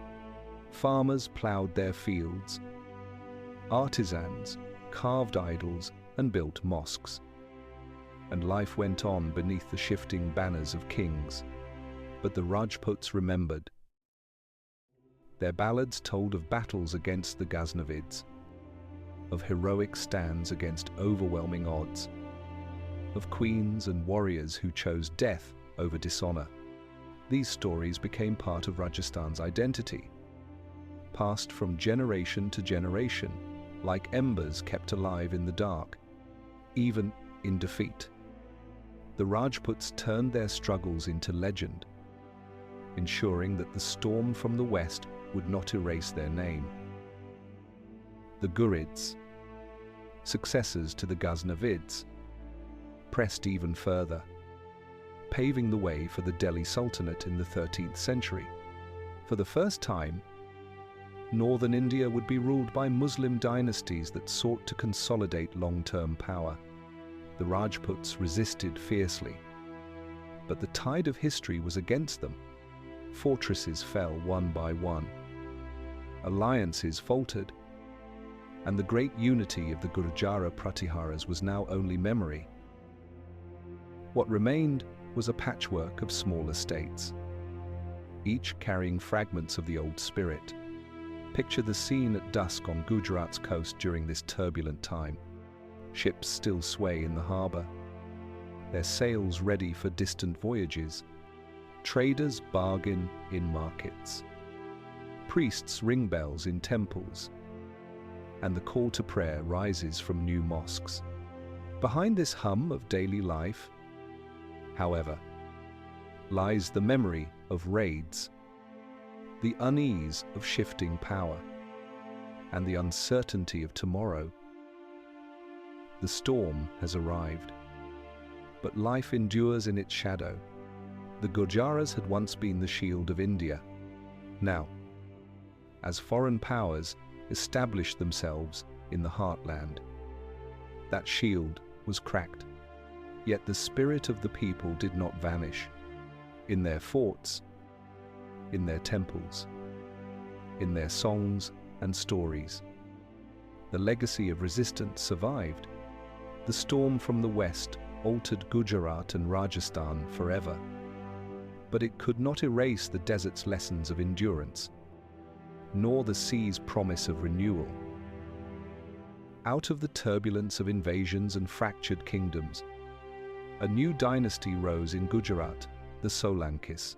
Farmers plowed their fields, artisans carved idols and built mosques, and life went on beneath the shifting banners of kings. But the Rajputs remembered. Their ballads told of battles against the Ghaznavids, of heroic stands against overwhelming odds, of queens and warriors who chose death over dishonor. These stories became part of Rajasthan's identity, passed from generation to generation, like embers kept alive in the dark, even in defeat. The Rajputs turned their struggles into legend, ensuring that the storm from the west would not erase their name. The Ghurids, successors to the Ghaznavids, pressed even further, paving the way for the Delhi Sultanate in the 13th century. For the first time, northern India would be ruled by Muslim dynasties that sought to consolidate long-term power. The Rajputs resisted fiercely, but the tide of history was against them. Fortresses fell one by one. Alliances faltered, and the great unity of the Gurjara-Pratiharas was now only memory. What remained was a patchwork of smaller states, each carrying fragments of the old spirit. Picture the scene at dusk on Gujarat's coast during this turbulent time. Ships still sway in the harbor, their sails ready for distant voyages. Traders bargain in markets. Priests ring bells in temples, and the call to prayer rises from new mosques. Behind this hum of daily life, however, lies the memory of raids, the unease of shifting power, and the uncertainty of tomorrow. The storm has arrived, but life endures in its shadow. The Gurjaras had once been the shield of India. Now, as foreign powers established themselves in the heartland, that shield was cracked. Yet the spirit of the people did not vanish. In their forts, in their temples, in their songs and stories, the legacy of resistance survived. The storm from the west altered Gujarat and Rajasthan forever, but it could not erase the desert's lessons of endurance, nor the sea's promise of renewal. Out of the turbulence of invasions and fractured kingdoms, a new dynasty rose in Gujarat, the Solankis,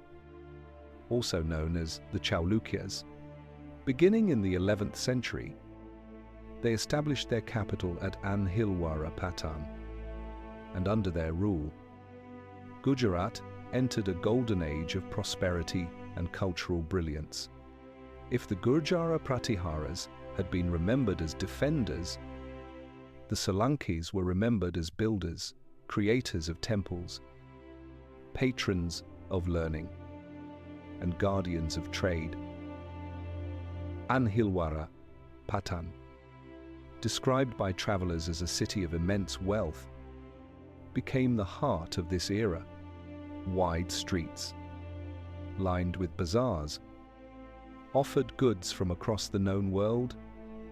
also known as the Chaulukyas. Beginning in the 11th century, they established their capital at Anhilwara Patan, and under their rule, Gujarat entered a golden age of prosperity and cultural brilliance. If the Gurjara-Pratiharas had been remembered as defenders, the Solankis were remembered as builders, creators of temples, patrons of learning, and guardians of trade. Anhilwara, Patan, described by travelers as a city of immense wealth, became the heart of this era. Wide streets, lined with bazaars, offered goods from across the known world,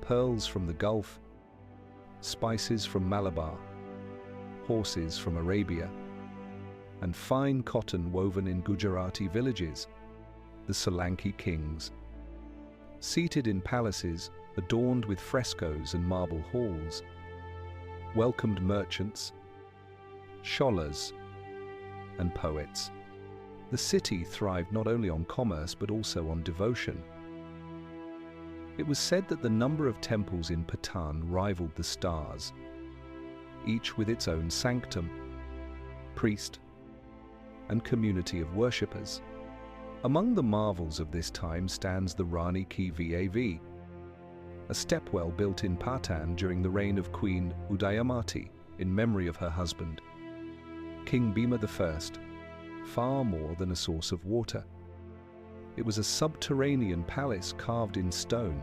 pearls from the Gulf, spices from Malabar, horses from Arabia, and fine cotton woven in Gujarati villages. The Solanki kings, seated in palaces adorned with frescoes and marble halls, welcomed merchants, scholars, and poets. The city thrived not only on commerce but also on devotion. It was said that the number of temples in Patan rivaled the stars, each with its own sanctum, priest, and community of worshippers. Among the marvels of this time stands the Rani Ki Vav, a stepwell built in Patan during the reign of Queen Udayamati in memory of her husband, King Bhima I, far more than a source of water. It was a subterranean palace carved in stone,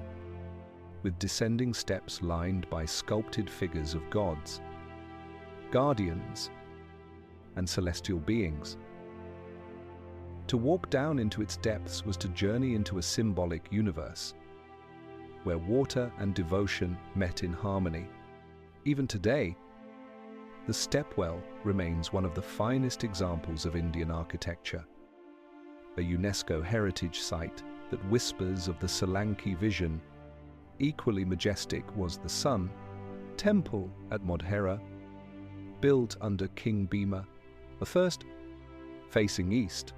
with descending steps lined by sculpted figures of gods, guardians, and celestial beings. To walk down into its depths was to journey into a symbolic universe, where water and devotion met in harmony. Even today, the stepwell remains one of the finest examples of Indian architecture, a UNESCO heritage site that whispers of the Solanki vision. Equally majestic was the Sun Temple at Modhera, built under King Bhima I, facing east.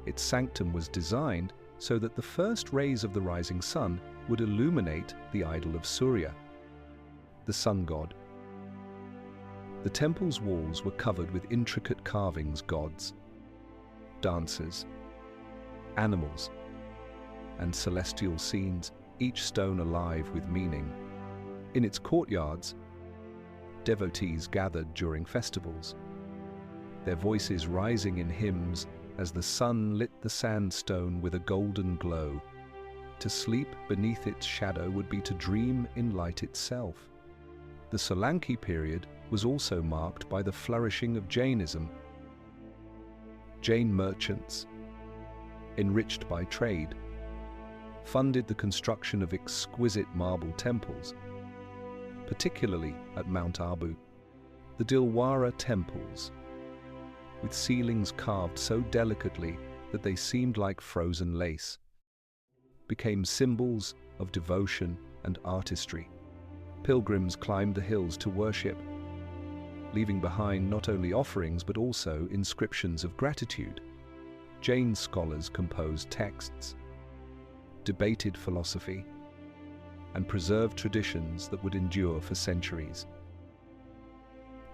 Its sanctum was designed so that the first rays of the rising sun would illuminate the idol of Surya, the sun god. The temple's walls were covered with intricate carvings, gods, dancers, animals, and celestial scenes, each stone alive with meaning. In its courtyards, devotees gathered during festivals, their voices rising in hymns as the sun lit the sandstone with a golden glow. To sleep beneath its shadow would be to dream in light itself. The Solanki period was also marked by the flourishing of Jainism. Jain merchants, enriched by trade, funded the construction of exquisite marble temples, particularly at Mount Abu. The Dilwara temples, with ceilings carved so delicately that they seemed like frozen lace, became symbols of devotion and artistry. Pilgrims climbed the hills to worship, leaving behind not only offerings but also inscriptions of gratitude. Jain scholars composed texts, debated philosophy, and preserved traditions that would endure for centuries.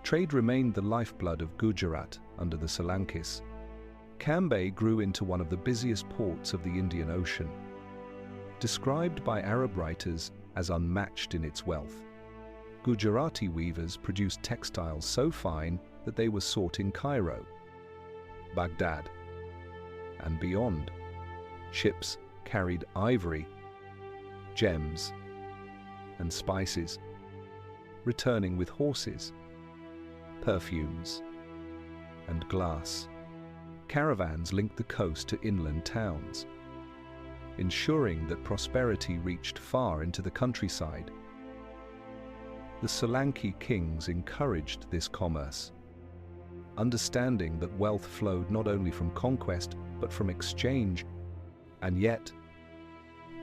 Trade remained the lifeblood of Gujarat under the Solankis. Cambay grew into one of the busiest ports of the Indian Ocean, described by Arab writers as unmatched in its wealth. Gujarati weavers produced textiles so fine that they were sought in Cairo, Baghdad, and beyond. Ships carried ivory, gems, and spices, returning with horses, perfumes, and glass. Caravans linked the coast to inland towns, ensuring that prosperity reached far into the countryside. The Solanki kings encouraged this commerce, understanding that wealth flowed not only from conquest but from exchange, and yet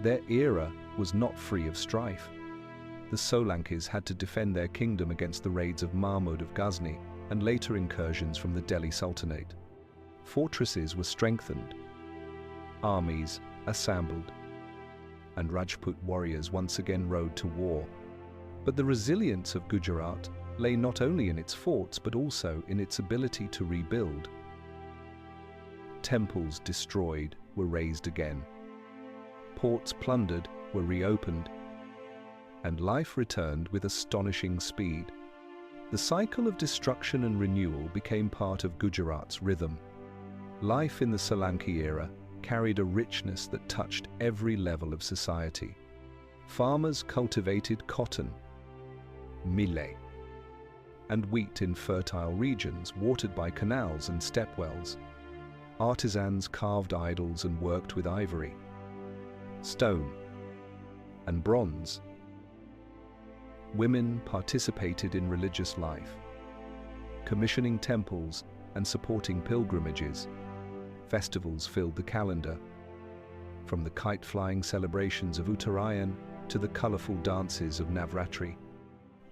their era was not free of strife. The Solankis had to defend their kingdom against the raids of Mahmud of Ghazni and later incursions from the Delhi Sultanate. Fortresses were strengthened, armies assembled, and Rajput warriors once again rode to war. But the resilience of Gujarat lay not only in its forts but also in its ability to rebuild. Temples destroyed, were razed again. Ports plundered were reopened, and life returned with astonishing speed. The cycle of destruction and renewal became part of Gujarat's rhythm. Life in the Solanki era carried a richness that touched every level of society. Farmers cultivated cotton, millet, and wheat in fertile regions watered by canals and stepwells. Artisans carved idols and worked with ivory, stone, and bronze. Women participated in religious life, commissioning temples and supporting pilgrimages. Festivals filled the calendar, from the kite-flying celebrations of Uttarayan to the colorful dances of Navratri.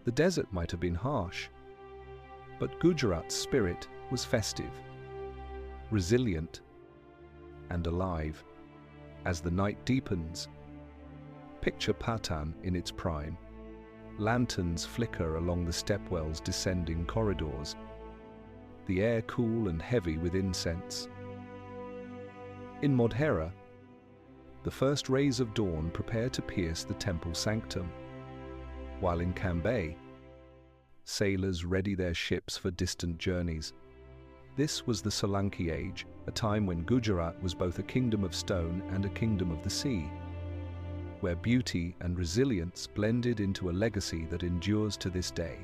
The desert might have been harsh, but Gujarat's spirit was festive, resilient, and alive. As the night deepens, picture Patan in its prime. Lanterns flicker along the stepwell's descending corridors, the air cool and heavy with incense. In Modhera, the first rays of dawn prepare to pierce the temple sanctum, while in Cambay, sailors ready their ships for distant journeys. This was the Solanki age, a time when Gujarat was both a kingdom of stone and a kingdom of the sea, where beauty and resilience blended into a legacy that endures to this day.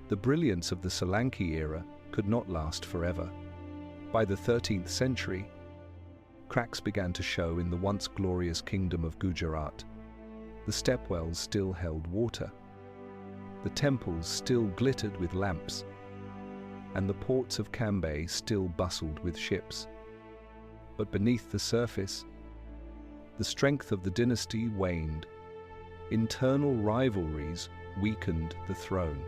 The brilliance of the Solanki era could not last forever. By the 13th century, cracks began to show in the once glorious kingdom of Gujarat. The stepwells still held water, the temples still glittered with lamps, and the ports of Cambay still bustled with ships. But beneath the surface, the strength of the dynasty waned. Internal rivalries weakened the throne,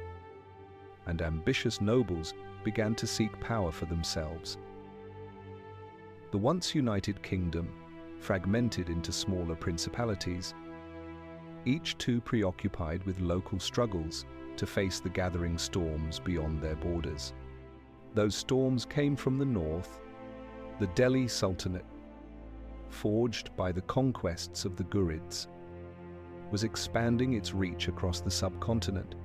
and ambitious nobles began to seek power for themselves. The once united kingdom fragmented into smaller principalities, each too preoccupied with local struggles to face the gathering storms beyond their borders. Those storms came from the north. The Delhi Sultanate, forged by the conquests of the Ghurids, was expanding its reach across the subcontinent.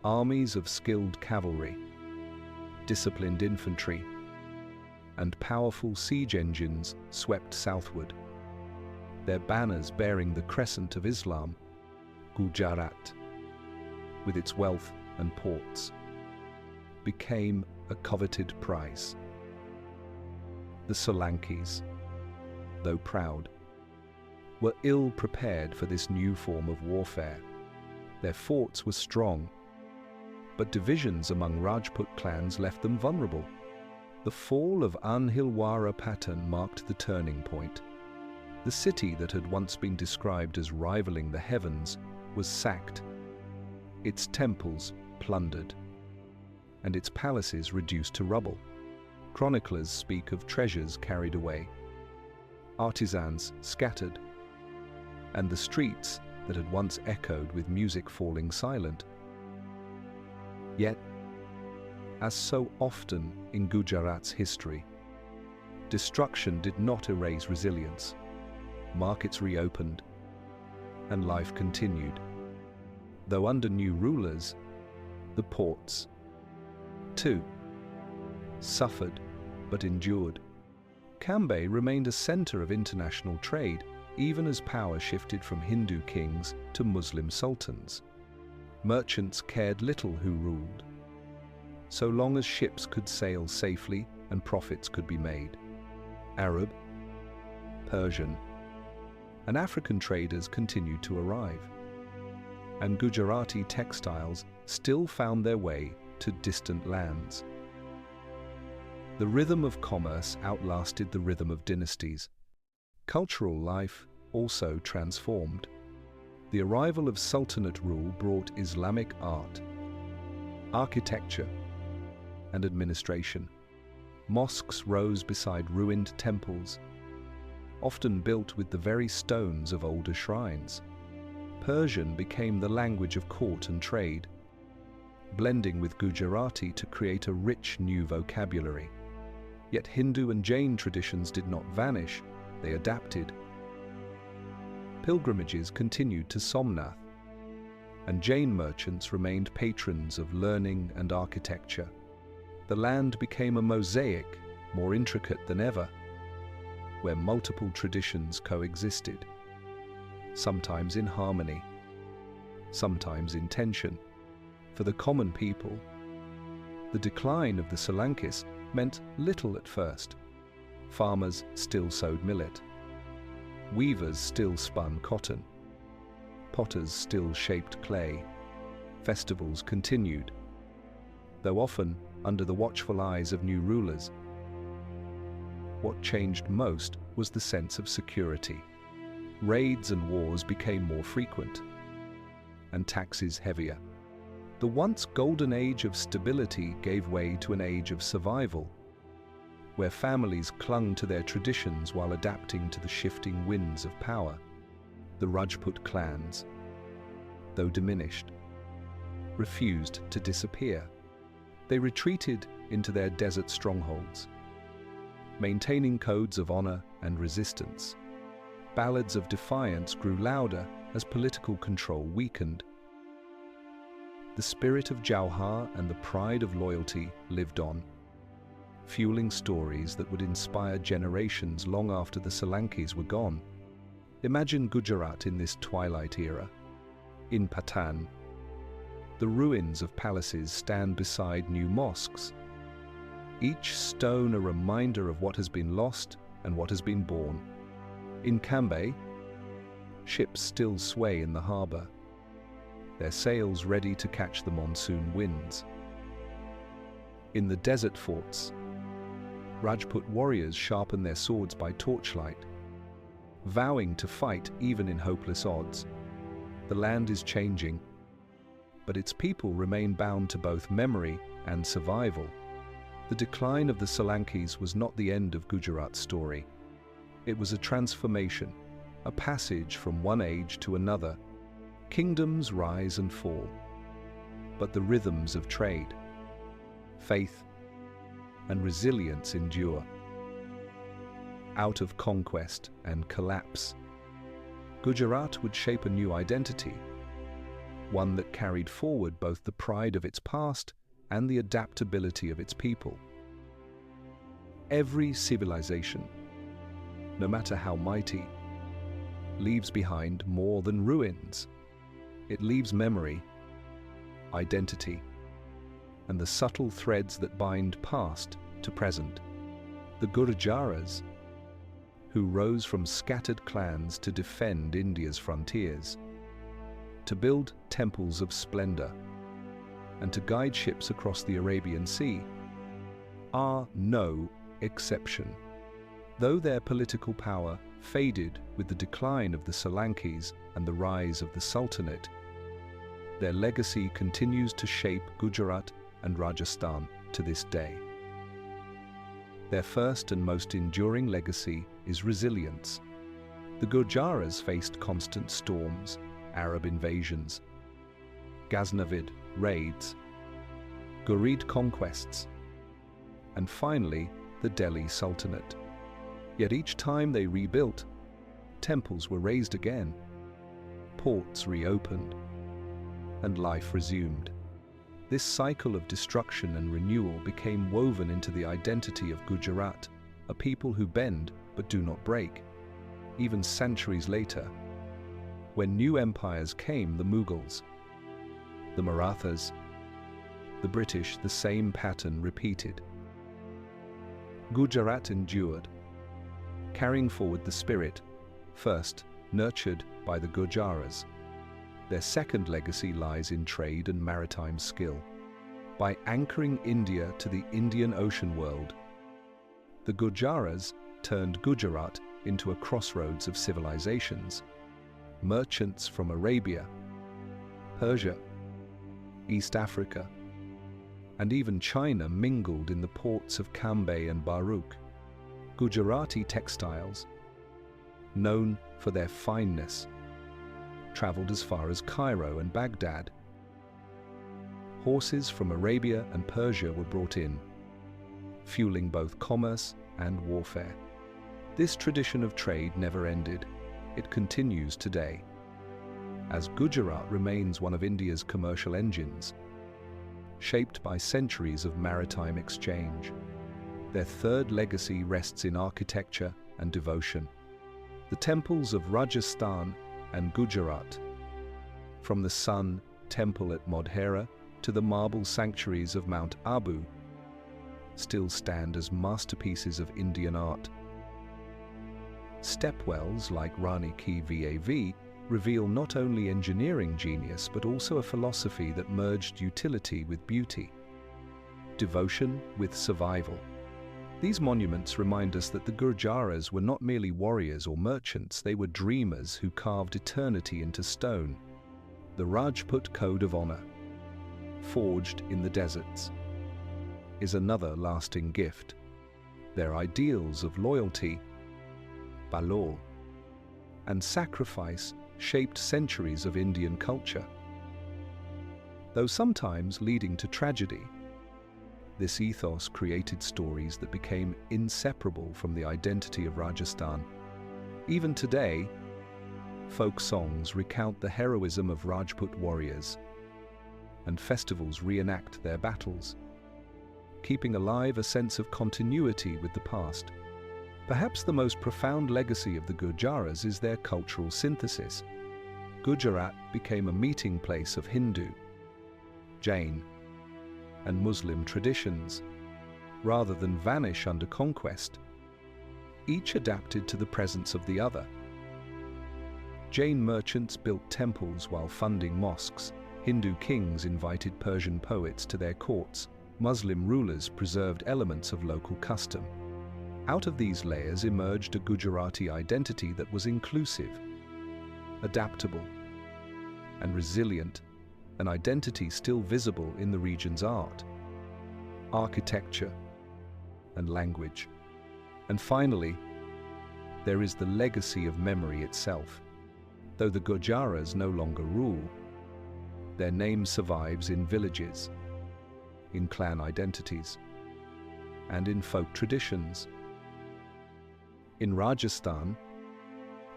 Armies of skilled cavalry, disciplined infantry, and powerful siege engines swept southward, their banners bearing the crescent of Islam. Gujarat, with its wealth and ports, became a coveted prize. The Solankis, though proud, were ill prepared for this new form of warfare. Their forts were strong, but divisions among Rajput clans left them vulnerable. The fall of Anhilwara Patan marked the turning point. The city that had once been described as rivaling the heavens was sacked, its temples plundered, and its palaces reduced to rubble. Chroniclers speak of treasures carried away, artisans scattered, and the streets that had once echoed with music falling silent. Yet, as so often in Gujarat's history, destruction did not erase resilience. Markets reopened, and life continued. Though under new rulers, the ports, too, suffered but endured. Cambay remained a center of international trade, even as power shifted from Hindu kings to Muslim sultans. Merchants cared little who ruled, so long as ships could sail safely and profits could be made. Arab, Persian, and African traders continued to arrive, and Gujarati textiles still found their way to distant lands. The rhythm of commerce outlasted the rhythm of dynasties. Cultural life also transformed. The arrival of Sultanate rule brought Islamic art, architecture, and administration. Mosques rose beside ruined temples, often built with the very stones of older shrines. Persian became the language of court and trade, blending with Gujarati to create a rich new vocabulary. Yet Hindu and Jain traditions did not vanish, they adapted. Pilgrimages continued to Somnath, and Jain merchants remained patrons of learning and architecture. The land became a mosaic, more intricate than ever, where multiple traditions coexisted, sometimes in harmony, sometimes in tension. For the common people, the decline of the Solankis meant little at first. Farmers still sowed millet. Weavers still spun cotton. Potters still shaped clay. Festivals continued, though often under the watchful eyes of new rulers. What changed most was the sense of security. Raids and wars became more frequent, and taxes heavier. The once golden age of stability gave way to an age of survival, where families clung to their traditions while adapting to the shifting winds of power. The Rajput clans, though diminished, refused to disappear. They retreated into their desert strongholds, maintaining codes of honor and resistance. Ballads of defiance grew louder as political control weakened. The spirit of Jauhar and the pride of loyalty lived on, fueling stories that would inspire generations long after the Solankis were gone. Imagine Gujarat in this twilight era. In Patan, the ruins of palaces stand beside new mosques, each stone a reminder of what has been lost and what has been born. In Cambay, ships still sway in the harbour, their sails ready to catch the monsoon winds. In the desert forts, Rajput warriors sharpen their swords by torchlight, vowing to fight even in hopeless odds. The land is changing, but its people remain bound to both memory and survival. The decline of the Solankis was not the end of Gujarat's story. It was a transformation, a passage from one age to another. Kingdoms rise and fall, but the rhythms of trade, faith, and resilience endure. Out of conquest and collapse, Gujarat would shape a new identity, one that carried forward both the pride of its past and the adaptability of its people. Every civilization, no matter how mighty, leaves behind more than ruins. It leaves memory, identity, and the subtle threads that bind past to present. The Gurjaras, who rose from scattered clans to defend India's frontiers, to build temples of splendor, and to guide ships across the Arabian Sea, are no exception. Though their political power faded with the decline of the Solankis and the rise of the Sultanate, their legacy continues to shape Gujarat and Rajasthan to this day. Their first and most enduring legacy is resilience. The Gurjaras faced constant storms, Arab invasions, Ghaznavid raids, Ghurid conquests, and finally the Delhi Sultanate. Yet each time they rebuilt, temples were raised again, ports reopened, and life resumed. This cycle of destruction and renewal became woven into the identity of Gujarat, a people who bend but do not break. Even centuries later, when new empires came, the Mughals, the Marathas, the British, the same pattern repeated. Gujarat endured, carrying forward the spirit, first nurtured by the Gurjaras. Their second legacy lies in trade and maritime skill. By anchoring India to the Indian Ocean world, the Gurjaras turned Gujarat into a crossroads of civilizations. Merchants from Arabia, Persia, East Africa, and even China mingled in the ports of Cambay and Baruch. Gujarati textiles, known for their fineness, traveled as far as Cairo and Baghdad. Horses from Arabia and Persia were brought in, fueling both commerce and warfare. This tradition of trade never ended. It continues today, as Gujarat remains one of India's commercial engines, shaped by centuries of maritime exchange. Their third legacy rests in architecture and devotion. The temples of Rajasthan and Gujarat, from the Sun Temple at Modhera to the marble sanctuaries of Mount Abu, still stand as masterpieces of Indian art. Stepwells like Rani Ki Vav reveal not only engineering genius but also a philosophy that merged utility with beauty, devotion with survival. These monuments remind us that the Gurjaras were not merely warriors or merchants, they were dreamers who carved eternity into stone. The Rajput Code of Honor, forged in the deserts, is another lasting gift. Their ideals of loyalty, valor, and sacrifice shaped centuries of Indian culture. Though sometimes leading to tragedy, this ethos created stories that became inseparable from the identity of Rajasthan. Even today, folk songs recount the heroism of Rajput warriors, and festivals reenact their battles, keeping alive a sense of continuity with the past. Perhaps the most profound legacy of the Gurjaras is their cultural synthesis. Gujarat became a meeting place of Hindu, Jain, and Muslim traditions, rather than vanish under conquest. Each adapted to the presence of the other. Jain merchants built temples while funding mosques. Hindu kings invited Persian poets to their courts. Muslim rulers preserved elements of local custom. Out of these layers emerged a Gujarati identity that was inclusive, adaptable, and resilient, an identity still visible in the region's art, architecture, and language. And finally, there is the legacy of memory itself. Though the Gurjaras no longer rule, their name survives in villages, in clan identities, and in folk traditions. In Rajasthan,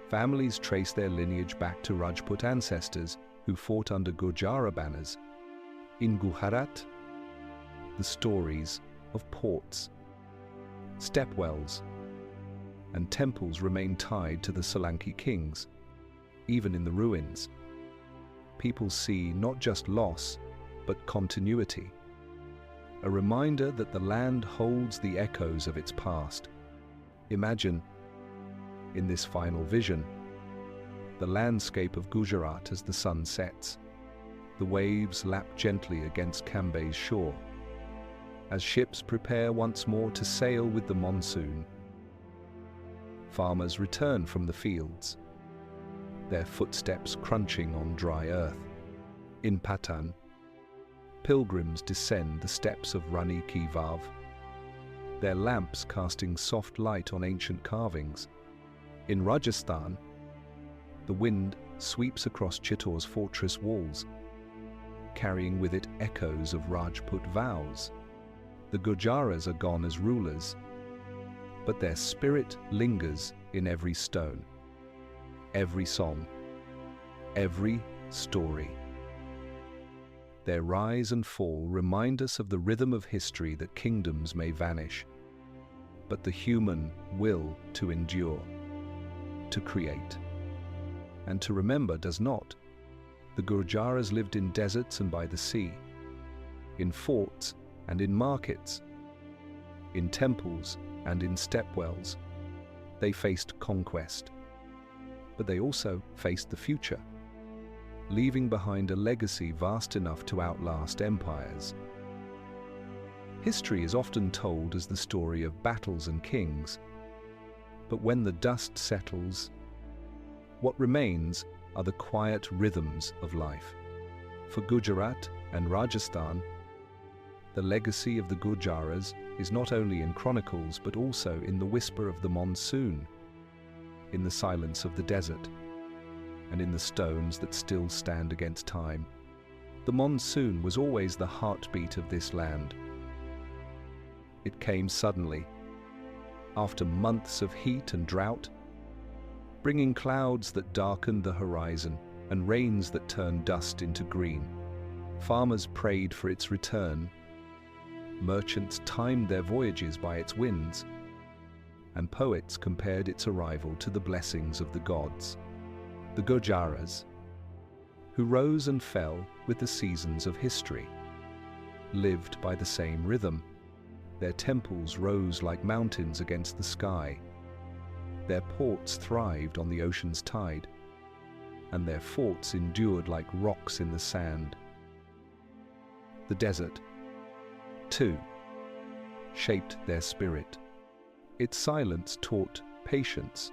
families trace their lineage back to Rajput ancestors who fought under Gurjara banners. In Gujarat, the stories of ports, stepwells, and temples remain tied to the Solanki kings. Even in the ruins, people see not just loss, but continuity, a reminder that the land holds the echoes of its past. Imagine, in this final vision, the landscape of Gujarat as the sun sets. The waves lap gently against Cambay's shore, as ships prepare once more to sail with the monsoon. Farmers return from the fields, their footsteps crunching on dry earth. In Patan, pilgrims descend the steps of Rani Ki Vav, their lamps casting soft light on ancient carvings. In Rajasthan, the wind sweeps across Chittor's fortress walls, carrying with it echoes of Rajput vows. The Gurjaras are gone as rulers, but their spirit lingers in every stone, every song, every story. Their rise and fall remind us of the rhythm of history, that kingdoms may vanish, but the human will to endure, to create, and to remember does not. The Gurjaras lived in deserts and by the sea, in forts and in markets, in temples and in stepwells. They faced conquest, but they also faced the future, leaving behind a legacy vast enough to outlast empires. History is often told as the story of battles and kings, but when the dust settles, what remains are the quiet rhythms of life. For Gujarat and Rajasthan, the legacy of the Gurjaras is not only in chronicles but also in the whisper of the monsoon, in the silence of the desert, and in the stones that still stand against time. The monsoon was always the heartbeat of this land. it came suddenly, after months of heat and drought, bringing clouds that darkened the horizon and rains that turned dust into green. Farmers prayed for its return, merchants timed their voyages by its winds, and poets compared its arrival to the blessings of the gods. The Gurjaras, who rose and fell with the seasons of history, lived by the same rhythm. Their temples rose like mountains against the sky. Their ports thrived on the ocean's tide, and their forts endured like rocks in the sand. The desert, too, shaped their spirit. Its silence taught patience.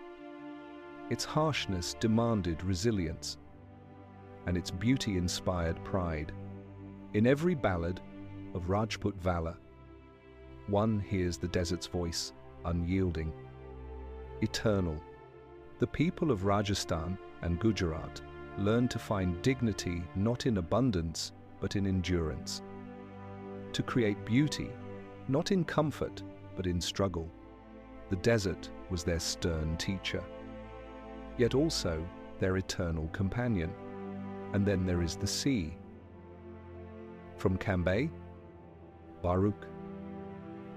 Its harshness demanded resilience, and its beauty inspired pride. In every ballad of Rajput valor, one hears the desert's voice, unyielding, eternal. The people of Rajasthan and Gujarat learned to find dignity not in abundance, but in endurance. To create beauty, not in comfort, but in struggle. The desert was their stern teacher, yet also their eternal companion. And then there is the sea. From Cambay, Baruch,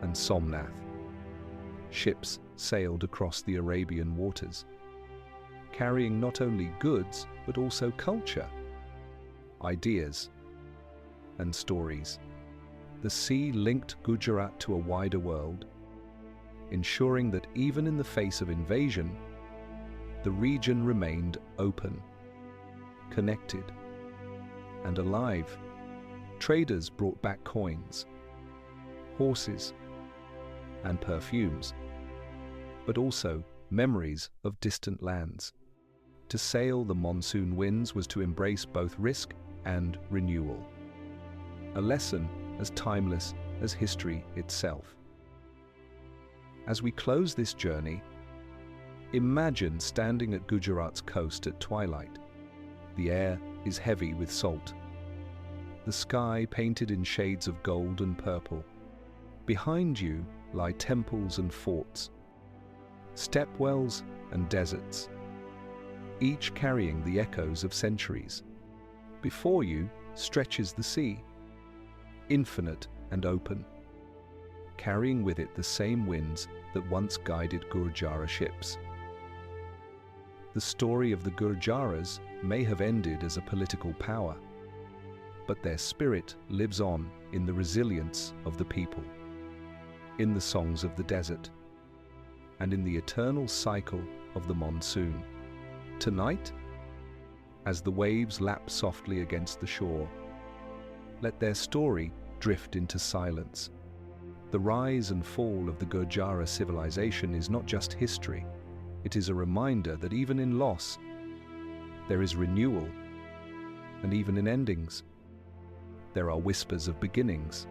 and Somnath, ships sailed across the Arabian waters, carrying not only goods, but also culture, ideas, and stories. The sea linked Gujarat to a wider world, ensuring that even in the face of invasion, the region remained open, connected, and alive. Traders brought back coins, horses, and perfumes, but also memories of distant lands. To sail the monsoon winds was to embrace both risk and renewal, a lesson as timeless as history itself. As we close this journey, imagine standing at Gujarat's coast at twilight. The air is heavy with salt, the sky painted in shades of gold and purple. Behind you lie temples and forts, stepwells and deserts, each carrying the echoes of centuries. Before you stretches the sea, infinite and open, carrying with it the same winds that once guided Gurjara ships. The story of the Gurjaras may have ended as a political power, but their spirit lives on in the resilience of the people, in the songs of the desert, and in the eternal cycle of the monsoon. Tonight, as the waves lap softly against the shore, let their story drift into silence. The rise and fall of the Gurjara civilization is not just history, it is a reminder that even in loss, there is renewal, and even in endings, there are whispers of beginnings.